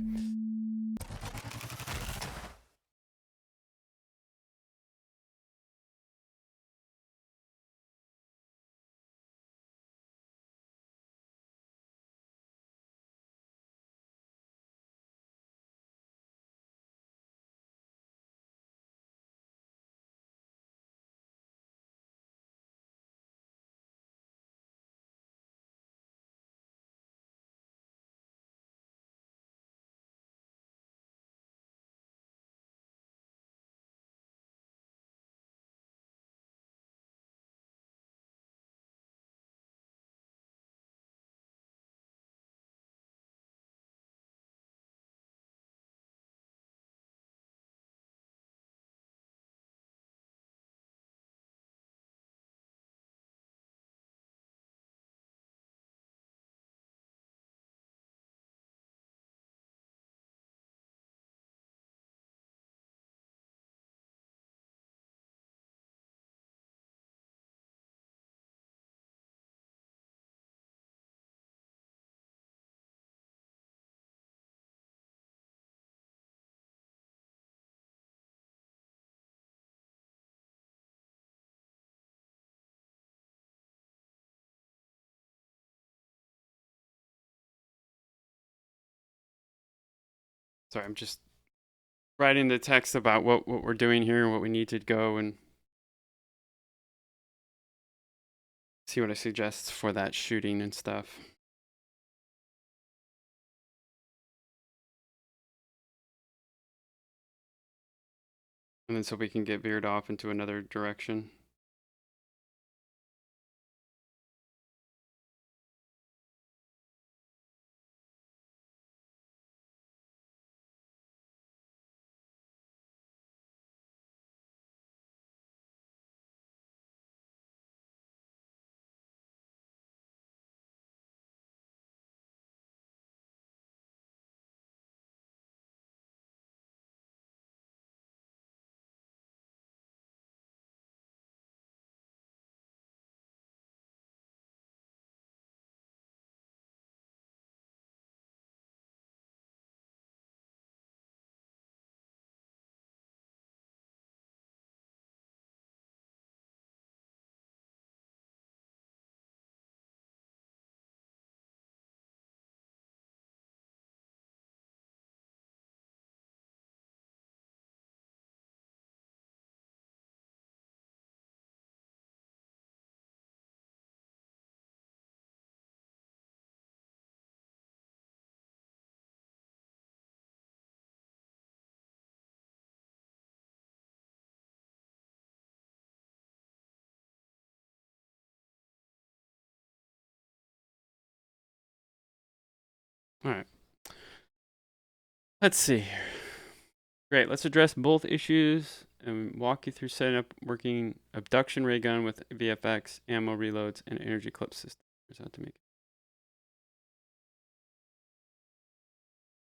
Sorry, I'm just writing the text about what we're doing here and what we need to go and see what it suggests for that shooting and stuff. And then so we can get veered off into another direction. All right. Let's see here. Great. Let's address both issues and walk you through setting up working abduction ray gun with VFX, ammo reloads, and energy clip system. Here's how to make it.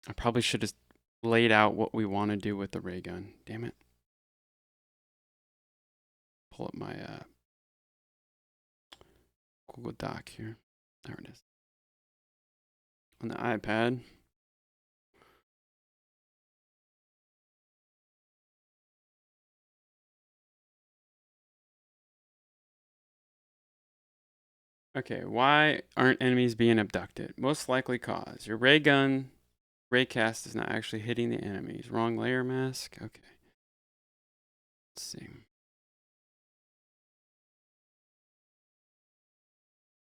I probably should have laid out what we want to do with the ray gun. Damn it. Pull up my Google Doc here. There it is. On the iPad. Okay, why aren't enemies being abducted? Most likely cause. Your ray gun, ray cast is not actually hitting the enemies. Wrong layer mask. Okay. Let's see.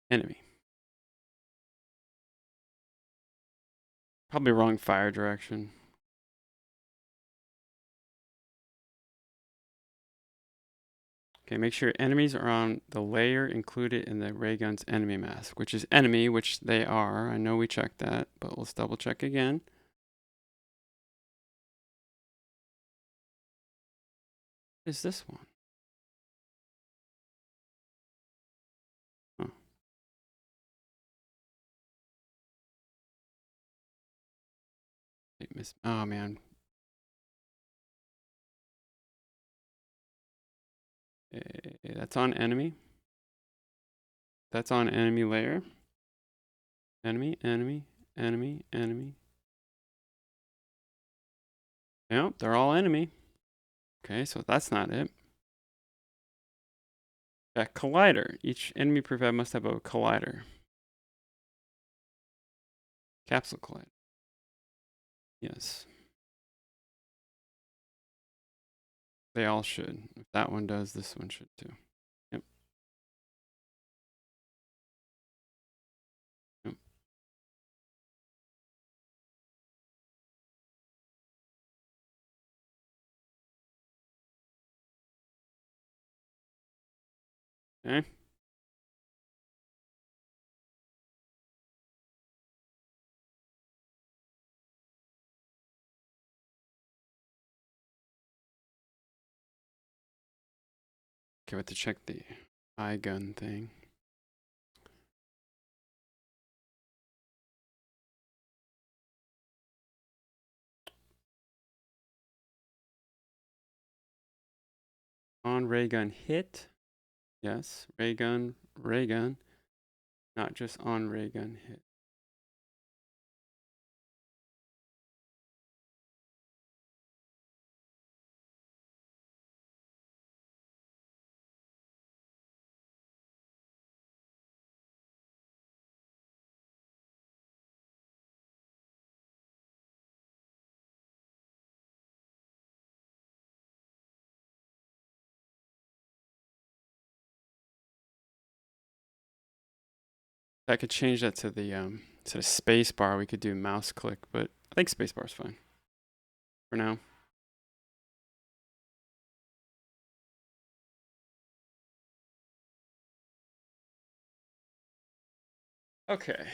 Enemy. Probably wrong fire direction. Okay, make sure enemies are on the layer included in the ray gun's enemy mask, which is enemy, which they are. I know we checked that, but let's double check again. What is this one? Oh, oh man. That's on enemy. That's on enemy layer. Enemy, enemy, enemy, enemy. Yep, they're all enemy. Okay, so that's not it. That collider. Each enemy prefab must have a collider. Capsule collider. Yes. They all should. If that one does, this one should too. Yep. Yep. Okay. Okay, we have to check the eye gun thing. On ray gun hit. Yes, ray gun, not just on ray gun hit. I could change that to the instead of space bar, we could do mouse click, but I think space bar is fine for now. Okay,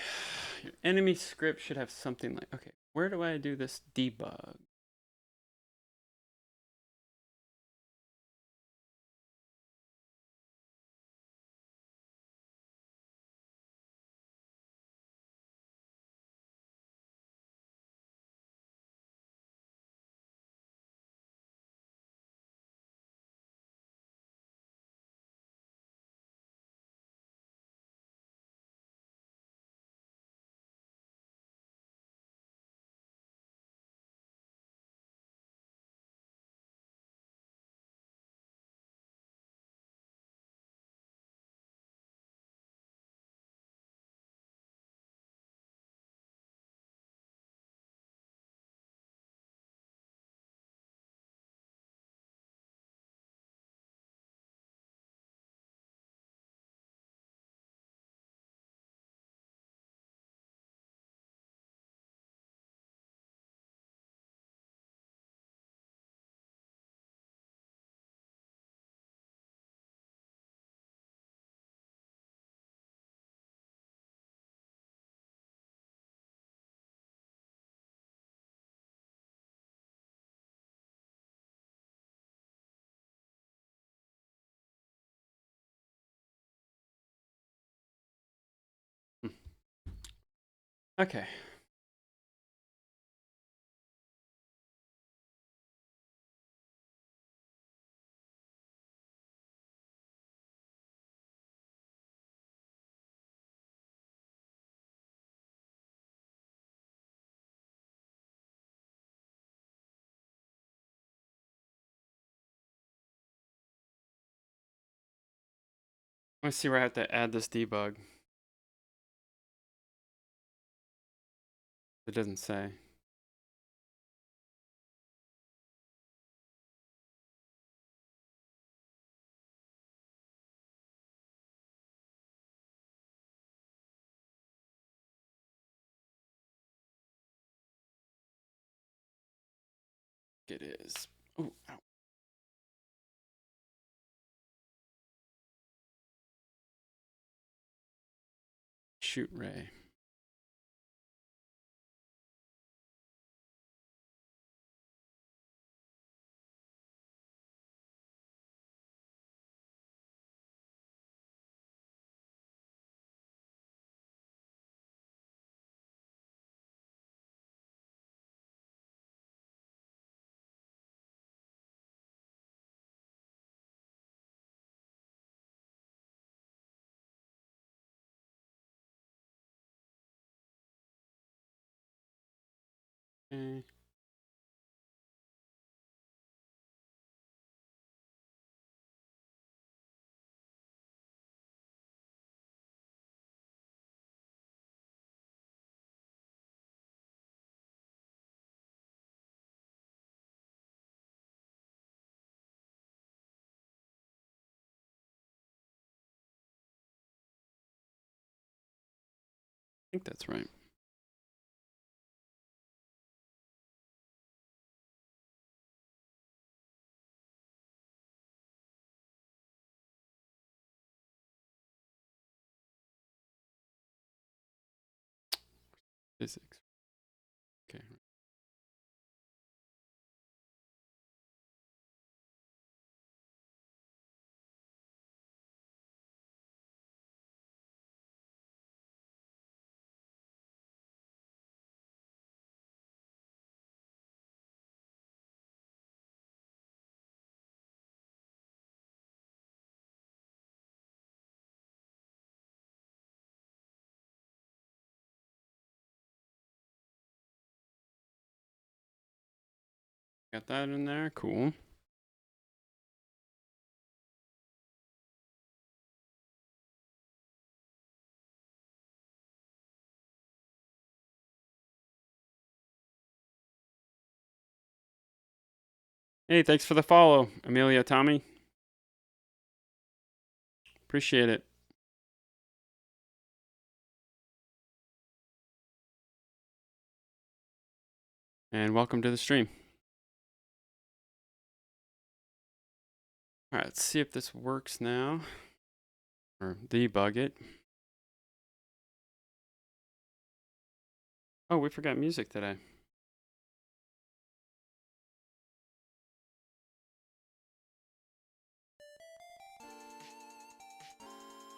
your enemy script should have something like, okay, where do I do this debug? Okay. Let's see where I have to add this debug. It doesn't say. It is. Oh, ow. Shoot ray. Okay. I think that's right. Physics. Okay. Got that in there. Cool. Hey, thanks for the follow, Amelia Tommy. Appreciate it. And welcome to the stream. All right, let's see if this works now. Or debug it. Oh, we forgot music today.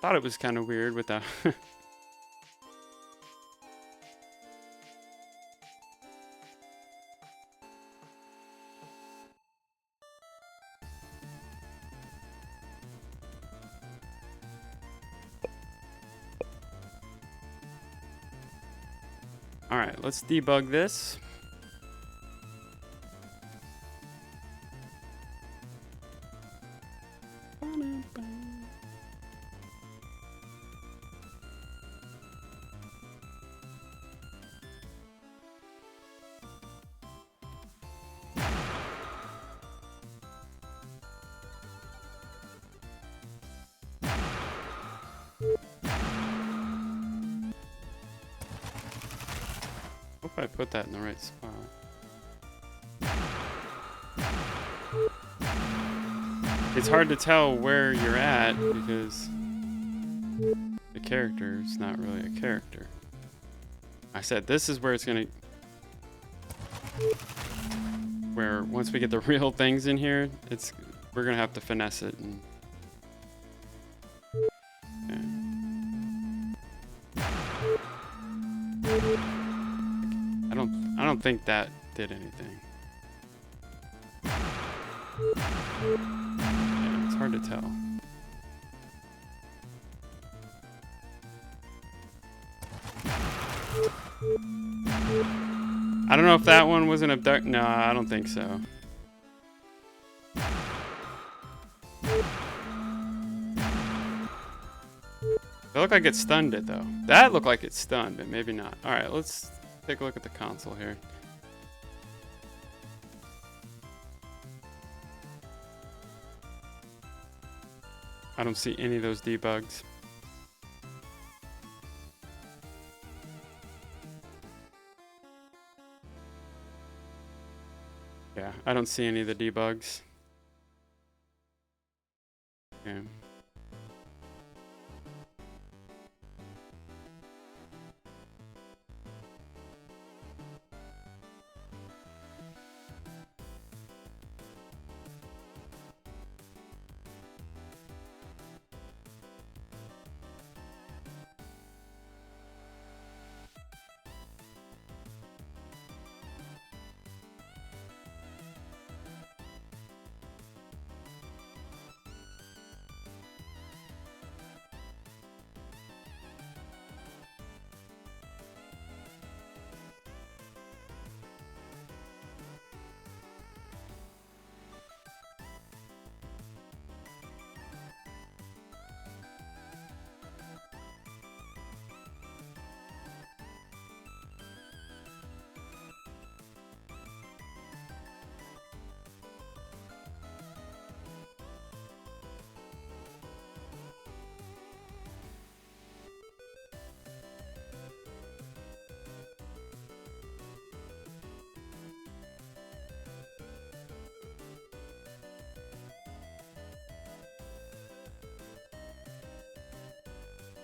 Thought it was kind of weird with the... All right, let's debug this. Hope I put that in the right spot. It's hard to tell where you're at because the character is not really a character. I said this is where it's gonna... Where once we get the real things in here, we're gonna have to finesse it. And... Okay. think that did anything. Yeah, it's hard to tell. I don't know if that one was an abduct. No, I don't think so. It looked like it stunned it, though. That looked like it stunned, but maybe not. All right, let's take a look at the console here. I don't see any of those debugs. Yeah, I don't see any of the debugs. Okay.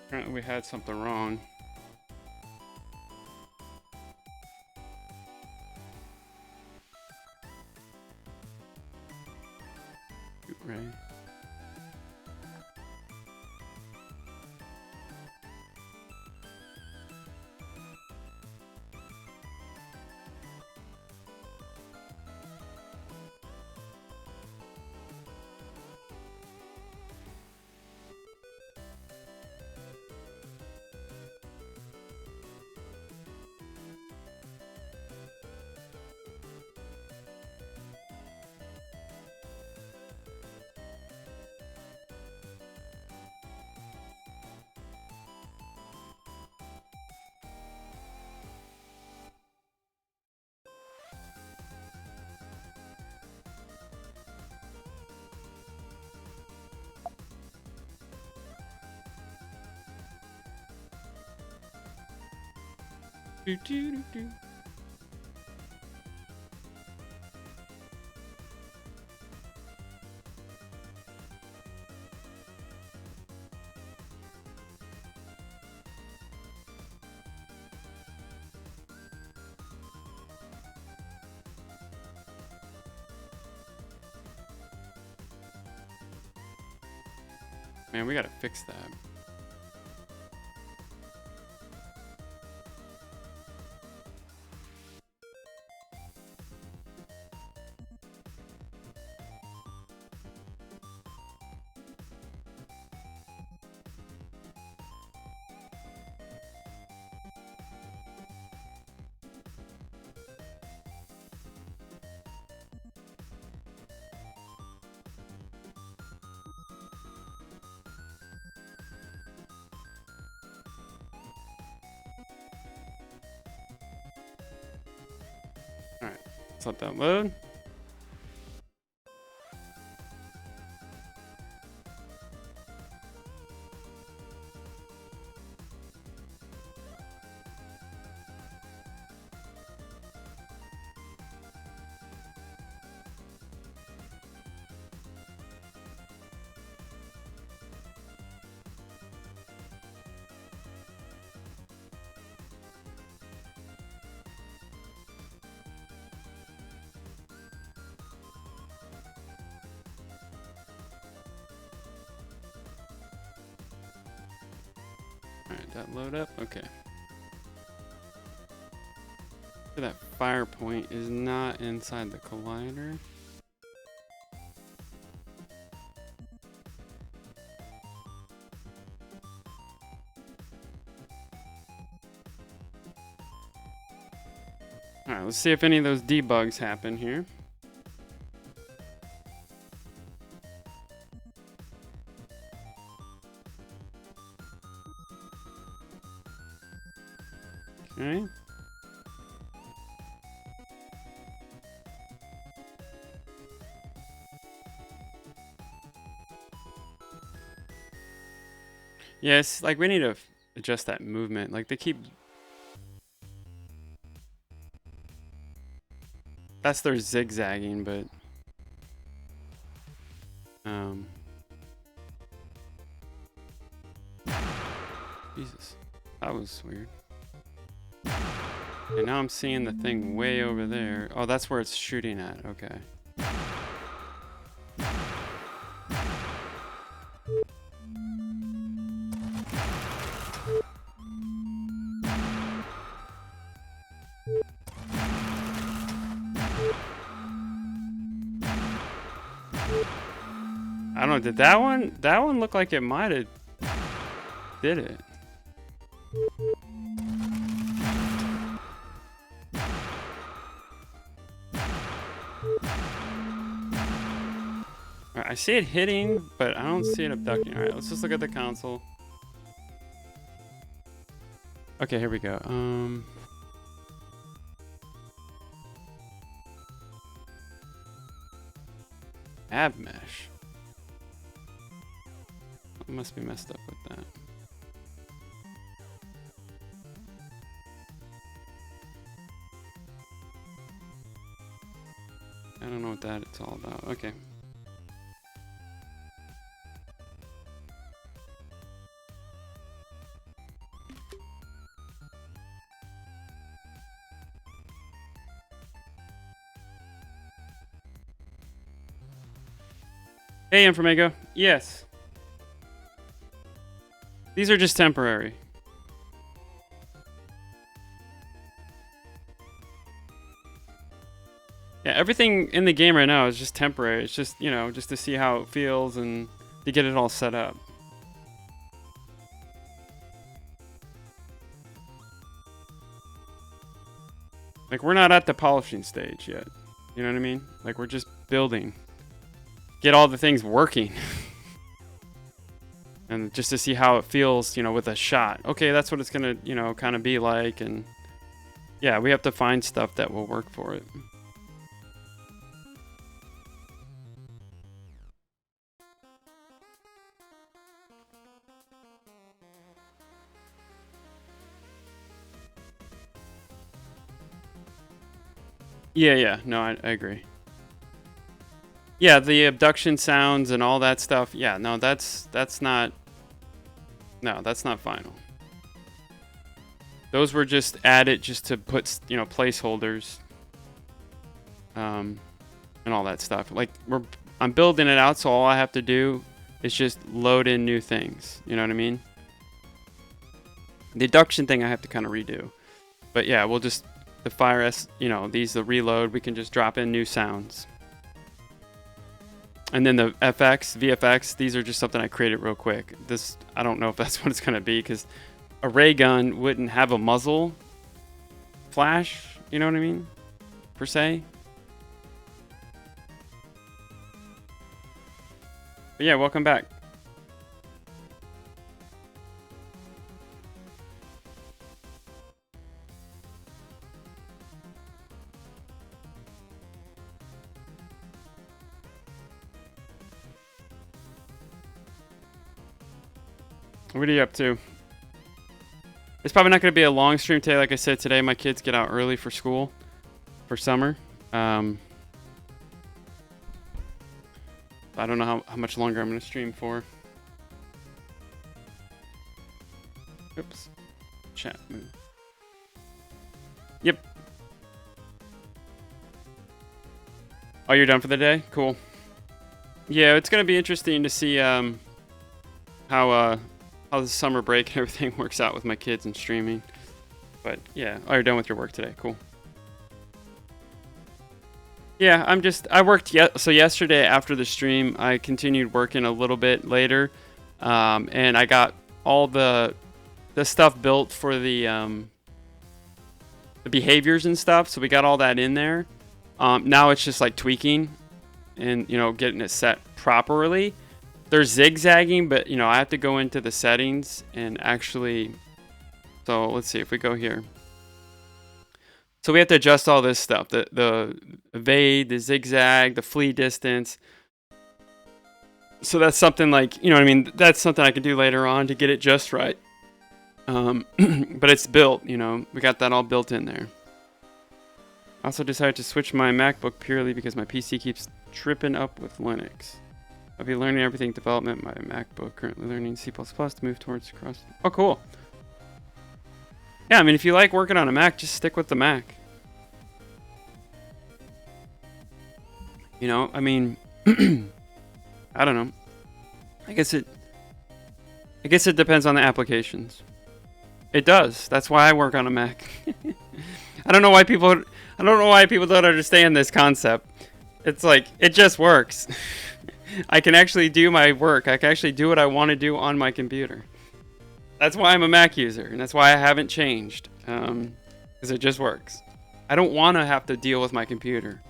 Apparently we had something wrong. Right. Do, do, do, do. Man, we gotta fix that. Alright, let's let that load. Alright, that load up? Okay. That fire point is not inside the collider. Alright, let's see if any of those debugs happen here. Okay. Yes, like we need to adjust that movement. Like they keep... That's their zigzagging, but... Jesus. That was weird. Okay, now I'm seeing the thing way over there. Oh, that's where it's shooting at. Okay. I don't know, did that one look like it might have did it. Alright, I see it hitting, but I don't see it abducting. Alright, let's just look at the console. Okay, here we go. Ab mesh. I must be messed up with that. I don't know what that it's all about. Okay. Hey, Inframango. Yes. These are just temporary. Yeah, everything in the game right now is just temporary. It's just, you know, just to see how it feels and to get it all set up. Like, we're not at the polishing stage yet. You know what I mean? Like, we're just building. Get all the things working. And just to see how it feels, you know, with a shot. Okay, that's what it's gonna, you know, kind of be like. And yeah, we have to find stuff that will work for it. Yeah, no, I agree. Yeah, the abduction sounds and all that stuff. Yeah, no, that's not. No, that's not final. Those were just added just to put, you know, placeholders. And all that stuff. Like I'm building it out, so all I have to do is just load in new things. You know what I mean? The abduction thing I have to kind of redo. But yeah, we'll just the fire S, you know, the reload, we can just drop in new sounds. And then the VFX, these are just something I created real quick. This, I don't know if that's what it's going to be, because a ray gun wouldn't have a muzzle flash, you know what I mean? Per se. But yeah, welcome back. What are you up to? It's probably not going to be a long stream today. Like I said, today my kids get out early for school, for summer. I don't know how much longer I'm going to stream for. Oops. Chat move. Yep. Oh, you're done for the day? Cool. Yeah, it's going to be interesting to see how the summer break and everything works out with my kids and streaming. But yeah, oh, you're done with your work today. Cool. Yeah, I worked so yesterday after the stream, I continued working a little bit later, and I got all the stuff built for the behaviors and stuff. So we got all that in there. Now it's just like tweaking and getting it set properly. They're zigzagging, but I have to go into the settings and actually. So let's see if we go here. So we have to adjust all this stuff: the evade, the zigzag, the flee distance. So that's something like what I mean. That's something I can do later on to get it just right. But it's built. We got that all built in there. I also decided to switch my MacBook purely because my PC keeps tripping up with Linux. I'll be learning everything development. My MacBook currently learning C++ to move towards cross. Oh, cool. Yeah, I mean, if you like working on a Mac, just stick with the Mac. I mean, I don't know. I guess it depends on the applications. It does. That's why I work on a Mac. I don't know why people don't understand this concept. It's like it just works. I can actually do my work. I can actually do what I want to do on my computer. That's why I'm a Mac user, and that's why I haven't changed. Because it just works. I don't want to have to deal with my computer.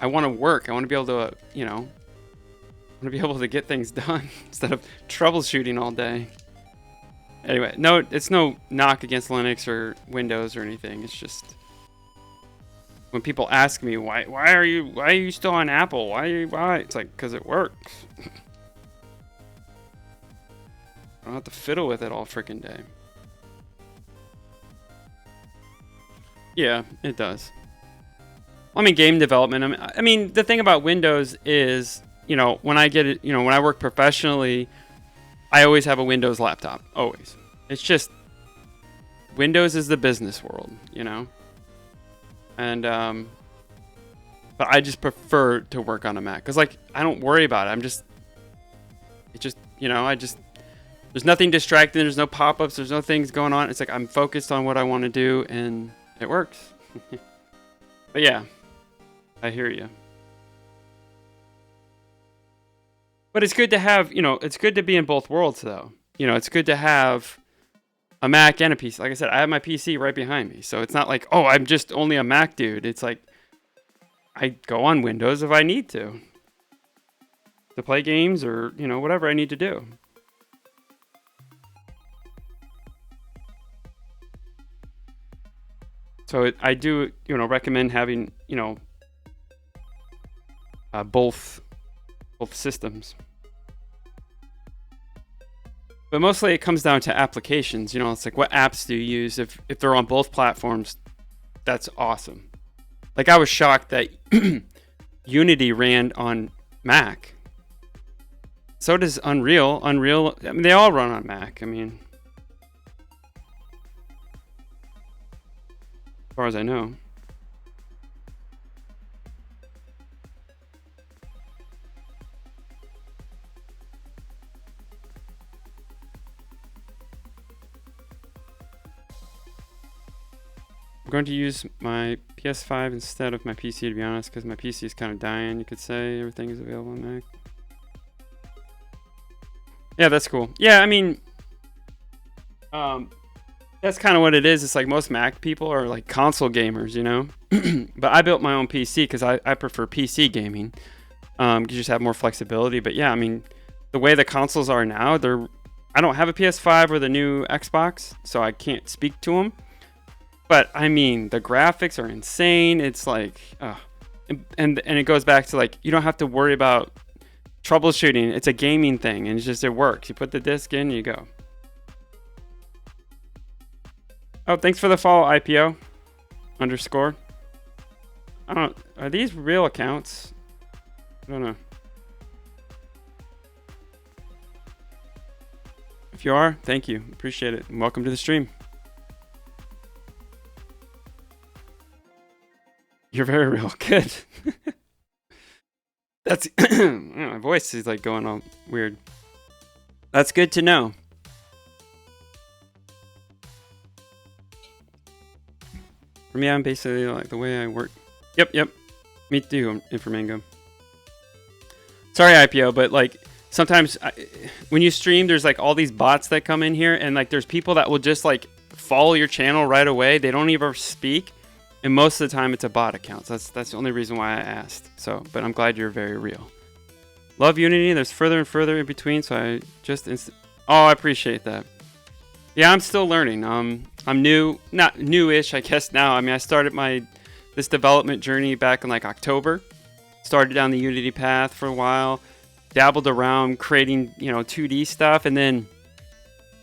I want to work. I want to be able to, I want to be able to get things done instead of troubleshooting all day. Anyway, no, it's no knock against Linux or Windows or anything. It's just when people ask me why are you still on Apple? Why? It's like because it works. I don't have to fiddle with it all freaking day. Yeah, it does. I mean, game development. I mean, the thing about Windows is, when I get it, when I work professionally, I always have a Windows laptop. Always. It's just Windows is the business world, And but I just prefer to work on a Mac because I don't worry about it. There's nothing distracting. There's no pop-ups. There's no things going on. It's like I'm focused on what I want to do, and it works. But yeah, I hear you. But it's good to have, it's good to be in both worlds, though. It's good to have a Mac and a PC. Like I said, I have my PC right behind me. So it's not like, oh, I'm just only a Mac dude. It's like I go on Windows if I need to play games or, whatever I need to do. So I do, recommend having, both systems. But mostly it comes down to applications. It's like what apps do you use? If they're on both platforms, that's awesome. Like I was shocked that Unity ran on Mac. So does Unreal. I mean, they all run on Mac. I mean, as far as I know. I'm going to use my PS5 instead of my PC, to be honest, because my PC is kind of dying, you could say. Everything is available on Mac. Yeah, that's cool. Yeah, I mean, that's kind of what it is. It's like most Mac people are like console gamers, But I built my own PC because I prefer PC gaming. You just have more flexibility. But yeah, I mean, the way the consoles are now, I don't have a PS5 or the new Xbox, so I can't speak to them. But I mean, the graphics are insane. It's like, and it goes back to like, you don't have to worry about troubleshooting. It's a gaming thing, and it works. You put the disc in, you go. Oh, thanks for the follow, IPO _. Are these real accounts? I don't know. If you are, thank you. Appreciate it. And welcome to the stream. You're very real. Good. That's my voice is like going all weird. That's good to know. For me, I'm basically like the way I work. Yep. Me too, Inframango. Sorry, IPO, but like sometimes when you stream, there's like all these bots that come in here, and like there's people that will just like follow your channel right away. They don't even speak, and most of the time it's a bot account. So that's the only reason why I asked. So, but I'm glad you're very real. Love Unity. There's further and further in between, so I just oh, I appreciate that. Yeah, I'm still learning. I'm new, not newish, I guess now. I mean, I started this development journey back in like October. Started down the Unity path for a while, dabbled around creating, 2D stuff, and then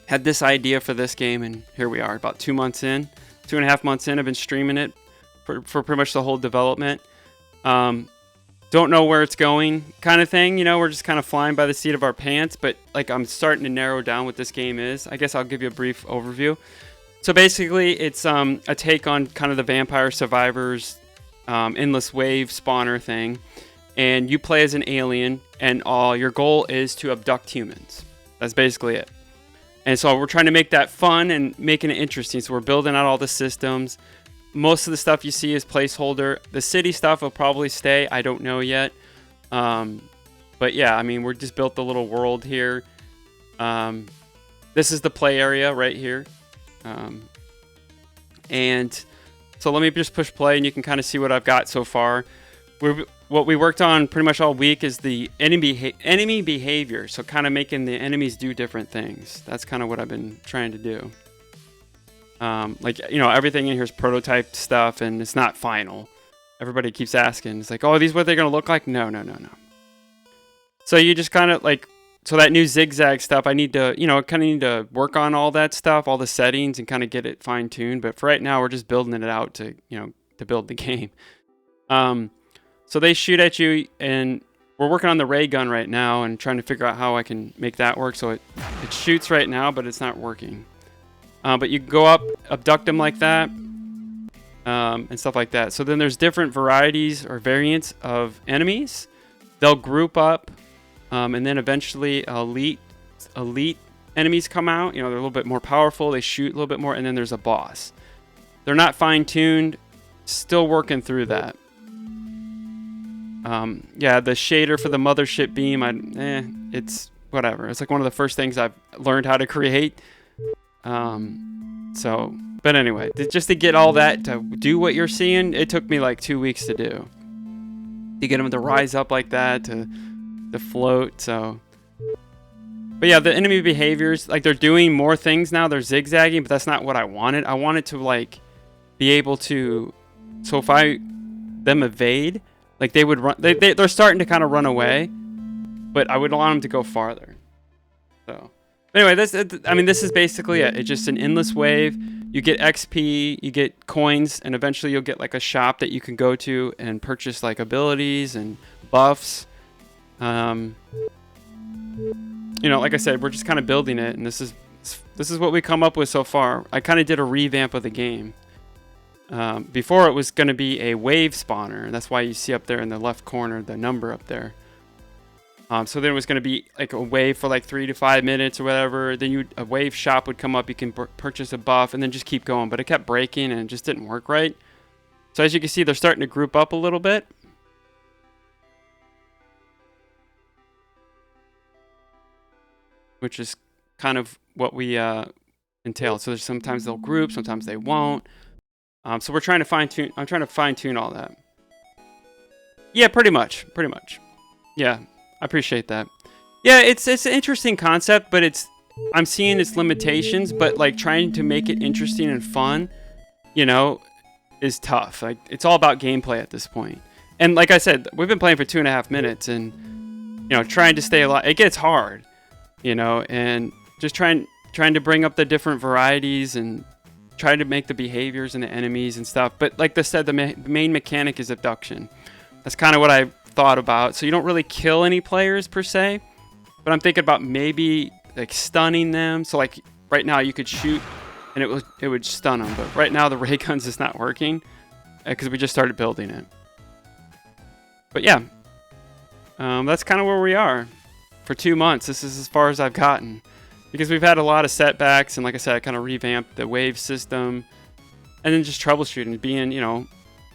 had this idea for this game, and here we are, about 2 months in, 2.5 months in. I've been streaming it for pretty much the whole development. Don't know where it's going, kind of thing. We're just kind of flying by the seat of our pants, but like I'm starting to narrow down what this game is. I guess I'll give you a brief overview. So basically, it's a take on kind of the Vampire Survivors endless wave spawner thing, and you play as an alien, and your goal is to abduct humans. That's basically it. And so we're trying to make that fun and making it interesting. So we're building out all the systems. Most of the stuff you see is placeholder. The city stuff will probably stay. I don't know yet. But yeah, I mean, we're just built a little world here. This is the play area right here. And so let me just push play, and you can kind of see what I've got so far. What we worked on pretty much all week is the enemy behavior. So kind of making the enemies do different things. That's kind of what I've been trying to do. Everything in here is prototype stuff, and it's not final. Everybody keeps asking. It's like, oh, are these what they're going to look like? No. So you just kind of like, so that new zigzag stuff, I need to, kind of need to work on all that stuff, all the settings, and kind of get it fine tuned. But for right now, we're just building it out to build the game. So they shoot at you, and we're working on the ray gun right now and trying to figure out how I can make that work. So it shoots right now, but it's not working. But you can go up, abduct them like that, and stuff like that. So then there's different varieties or variants of enemies. They'll group up, and then eventually elite enemies come out. They're a little bit more powerful. They shoot a little bit more, and then there's a boss. They're not fine-tuned. Still working through that. The shader for the mothership beam, it's whatever. It's like one of the first things I've learned how to create. But anyway, just to get all that to do what you're seeing, it took me like 2 weeks to do. To get them to rise up like that, to float, so. But yeah, the enemy behaviors, like they're doing more things now. They're zigzagging, but that's not what I wanted. I wanted to like be able to, so if them evade, like they would run, they're starting to kind of run away, but I would want them to go farther. So. Anyway, this is basically it. It's just an endless wave. You get XP, you get coins, and eventually you'll get like a shop that you can go to and purchase like abilities and buffs. Like I said, we're just kind of building it, and this is what we come up with so far. I kind of did a revamp of the game. Before it was going to be a wave spawner, and that's why you see up there in the left corner the number up there. So then it was going to be like a wave for like 3 to 5 minutes or whatever. Then a wave shop would come up. You can purchase a buff and then just keep going. But it kept breaking and it just didn't work right. So as you can see, they're starting to group up a little bit. Which is kind of what we entail. So sometimes they'll group, sometimes they won't. So we're trying to fine tune. I'm trying to fine tune all that. Yeah, pretty much. Yeah. I appreciate that. Yeah, it's an interesting concept, but I'm seeing its limitations, but like trying to make it interesting and fun, is tough. Like it's all about gameplay at this point. And like I said, we've been playing for 2.5 minutes, and trying to stay alive, it gets hard, and just trying to bring up the different varieties and trying to make the behaviors and the enemies and stuff. But like I said, the main mechanic is abduction. That's kind of what I thought about. So you don't really kill any players per se, but I'm thinking about maybe like stunning them. So like right now you could shoot and it would stun them, but right now the ray guns is not working because we just started building it. But yeah, that's kind of where we are for 2 months. This is as far as I've gotten because we've had a lot of setbacks, and like I said, I kind of revamped the wave system and then just troubleshooting, being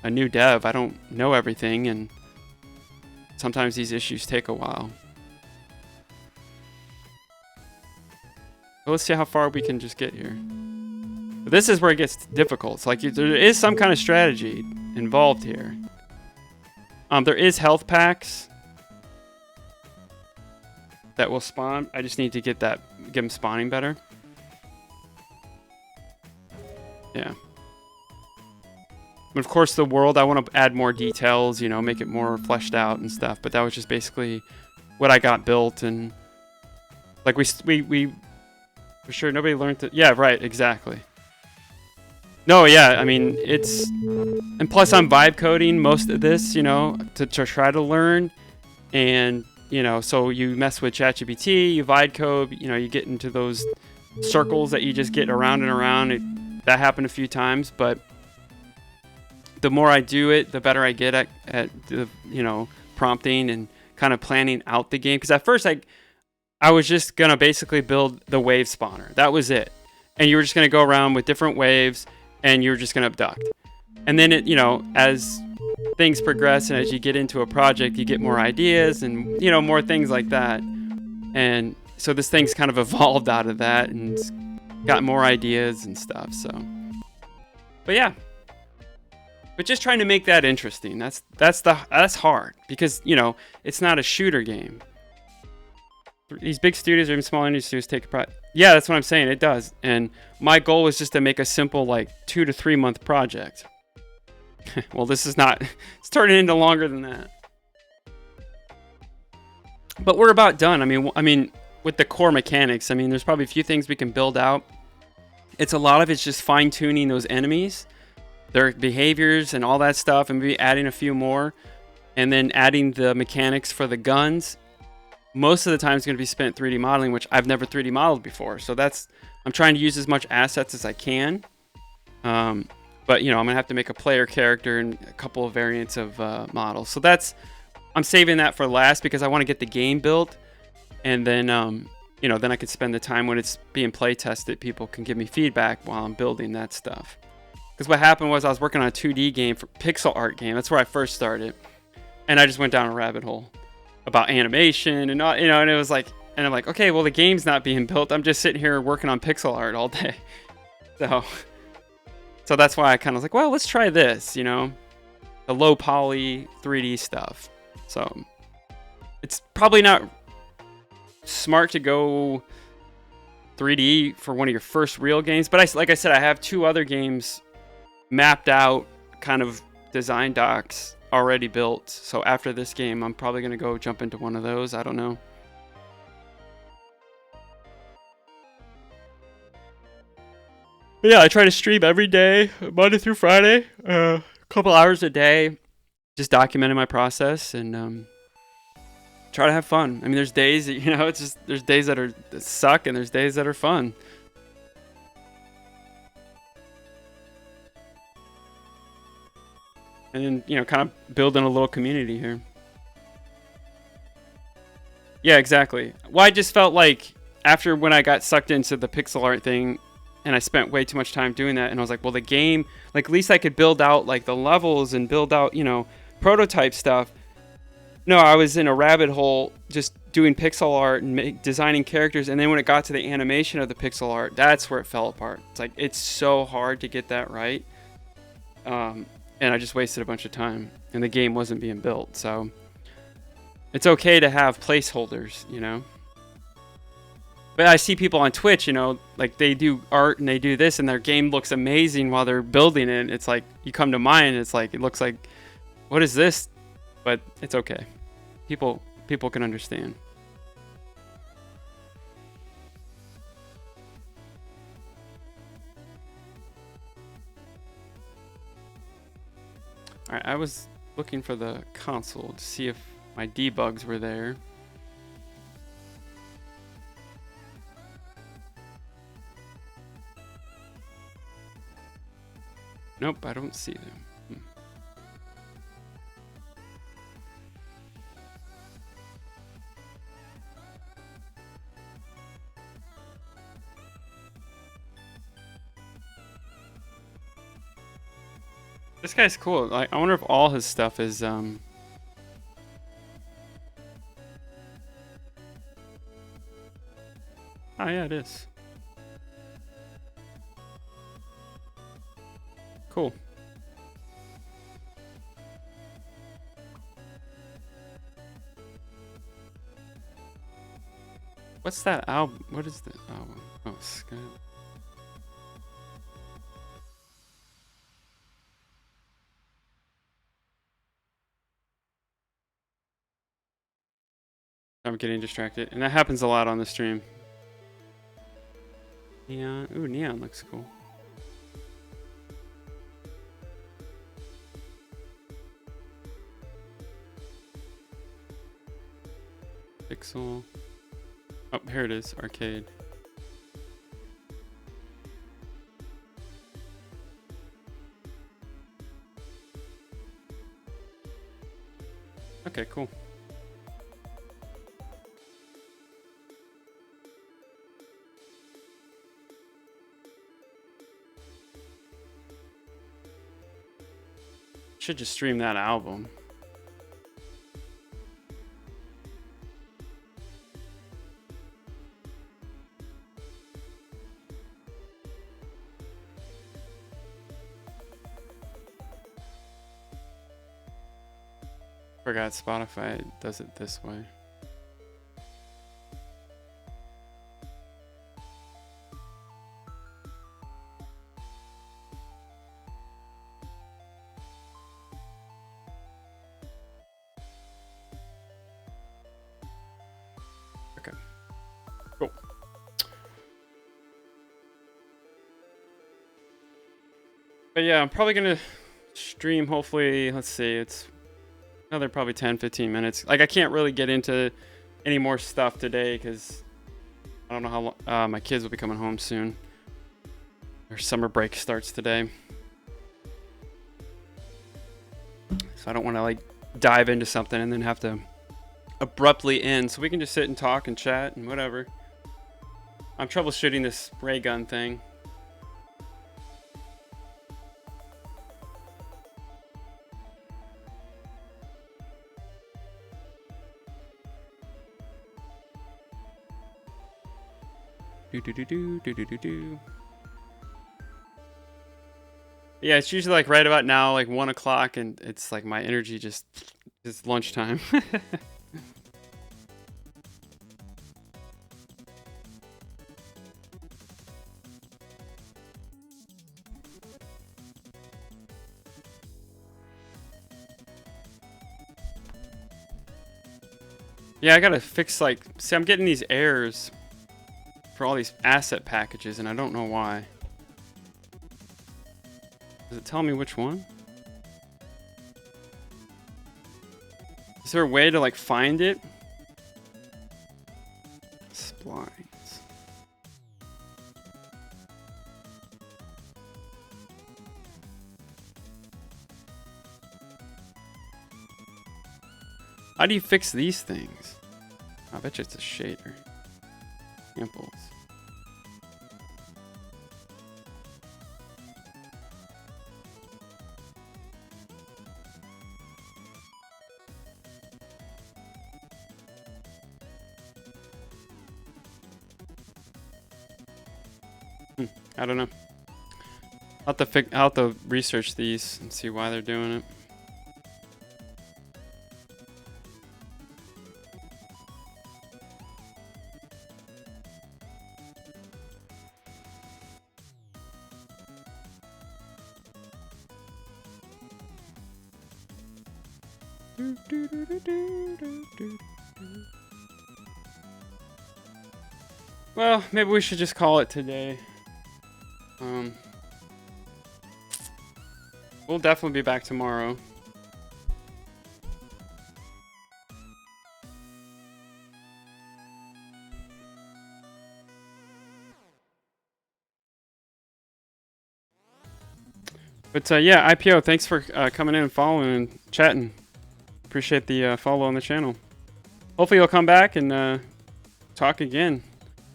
a new dev. I don't know everything, and sometimes these issues take a while. But let's see how far we can just get here. But this is where it gets difficult. It's like there is some kind of strategy involved here. There is health packs that will spawn. I just need to get them spawning better. Yeah. But of course, the world, I want to add more details, you know, make it more fleshed out and stuff. But that was just basically what I got built. And like we for sure, nobody learned to. Yeah, right, exactly. No, yeah, I mean, it's. And plus, I'm vibe coding most of this, you know, to try to learn. And, you know, so you mess with ChatGPT, you vibe code, you know, you get into those circles that you just get around and around. That happened a few times, but the more I do it, the better I get at the, you know, prompting and kind of planning out the game. Because at first, I was just going to basically build the wave spawner. That was it. And you were just going to go around with different waves and you were just going to abduct. And then, you know, as things progress and as you get into a project, you get more ideas and, you know, more things like that. And so this thing's kind of evolved out of that and got more ideas and stuff. So, but yeah. But just trying to make that interesting. That's hard because, you know, it's not a shooter game. These big studios or even small indie studios take a pride. Yeah, that's what I'm saying. It does. And my goal was just to make a simple, like, 2 to 3 month project. Well, this is not. It's turning into longer than that. But we're about done. I mean, with the core mechanics, I mean, there's probably a few things we can build out. It's a lot of it's just fine tuning those enemies, their behaviors, and all that stuff, and maybe adding a few more, and then adding the mechanics for the guns. Most of the time, it's going to be spent 3D modeling, which I've never 3D modeled before. So I'm trying to use as much assets as I can. But, you know, I'm going to have to make a player character and a couple of variants of models. So I'm saving that for last because I want to get the game built. And then, you know, then I could spend the time when it's being play tested. People can give me feedback while I'm building that stuff. Because what happened was I was working on a 2D game, for pixel art game. That's where I first started. And I just went down a rabbit hole about animation and all, you know, and it was like, and I'm like, okay, well, the game's not being built. I'm just sitting here working on pixel art all day. So that's why I kind of was like, well, let's try this, you know, the low poly 3D stuff. So it's probably not smart to go 3D for one of your first real games. But like I said, I have 2 other games mapped out, kind of design docs already built. So after this game, I'm probably going to go jump into one of those. I don't know. But yeah, I try to stream every day, Monday through Friday, a couple hours a day, just documenting my process and try to have fun. I mean, there's days that, you know, there's days that suck and there's days that are fun. And then, you know, kind of building a little community here. Yeah, exactly. Well, I just felt like after when I got sucked into the pixel art thing and I spent way too much time doing that, and I was like, well, the game, like, at least I could build out like the levels and build out, you know, prototype stuff. No, I was in a rabbit hole just doing pixel art and designing characters, and then when it got to the animation of the pixel art, that's where it fell apart. It's like, it's so hard to get that right. And I just wasted a bunch of time, and the game wasn't being built. So it's okay to have placeholders, you know. But I see people on Twitch, you know, like they do art and they do this, and their game looks amazing while they're building it. It's like you come to mine, it's like it looks like, what is this? But it's okay. People can understand. All right, I was looking for the console to see if my debugs were there. Nope, I don't see them. This guy's cool. Like, I wonder if all his stuff is Oh yeah, it is. Cool. What's that album? What is the album? Oh, Sky. I'm getting distracted, and that happens a lot on the stream. Neon. Ooh, neon looks cool. Pixel. Oh, here it is. Arcade. Okay, cool. Should just stream that album. Forgot Spotify does it this way. Okay. Cool. But yeah, I'm probably gonna stream, hopefully, let's see, it's another probably 10-15 minutes. Like, I can't really get into any more stuff today because I don't know how long my kids will be coming home soon. Their summer break starts today, so I don't want to like dive into something and then have to abruptly end. So we can just sit and talk and chat and whatever. I'm troubleshooting this ray gun thing. Yeah, it's usually like right about now, like 1 o'clock, and it's like my energy just is lunchtime. Yeah, I gotta fix like, see, I'm getting these errors for all these asset packages, and I don't know why. Does it tell me which one? Is there a way to like find it? Splines. How do you fix these things? I bet you it's a shader. Samples. I don't know. I'll have to research these and see why they're doing it. Well, maybe we should just call it today. We'll definitely be back tomorrow. But yeah, IPO, thanks for coming in and following and chatting. Appreciate the follow on the channel. Hopefully you'll come back and talk again.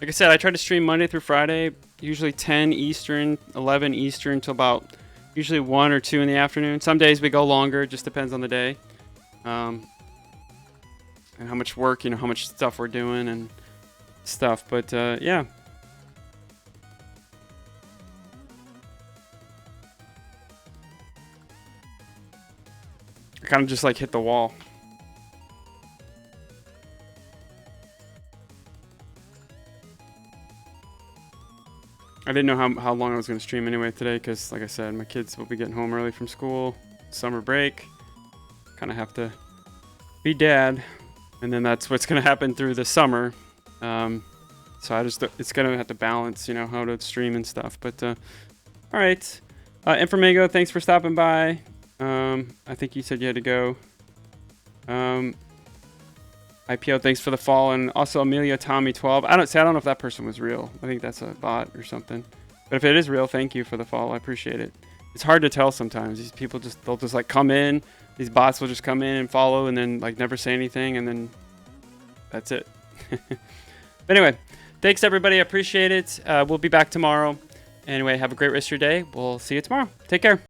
Like I said, I try to stream Monday through Friday, usually 10 Eastern, 11 Eastern till about Usually 1 or 2 in the afternoon. Some days we go longer. It just depends on the day. And how much work, how much stuff we're doing and stuff. But yeah. I kind of just like hit the wall. I didn't know how long I was going to stream anyway today because, like I said, my kids will be getting home early from school. Summer break. Kind of have to be dad. And then that's what's going to happen through the summer. So it's going to have to balance, how to stream and stuff. But, all right. Inframango, thanks for stopping by. I think you said you had to go. IPO, thanks for the fall, and also Amelia Tommy 12. I don't know if that person was real. I think that's a bot or something. But if it is real, thank you for the follow. I appreciate it. It's hard to tell sometimes. These people they'll just like come in. These bots will just come in and follow, and then like never say anything, and then that's it. But anyway, thanks everybody. I appreciate it. We'll be back tomorrow. Anyway, have a great rest of your day. We'll see you tomorrow. Take care.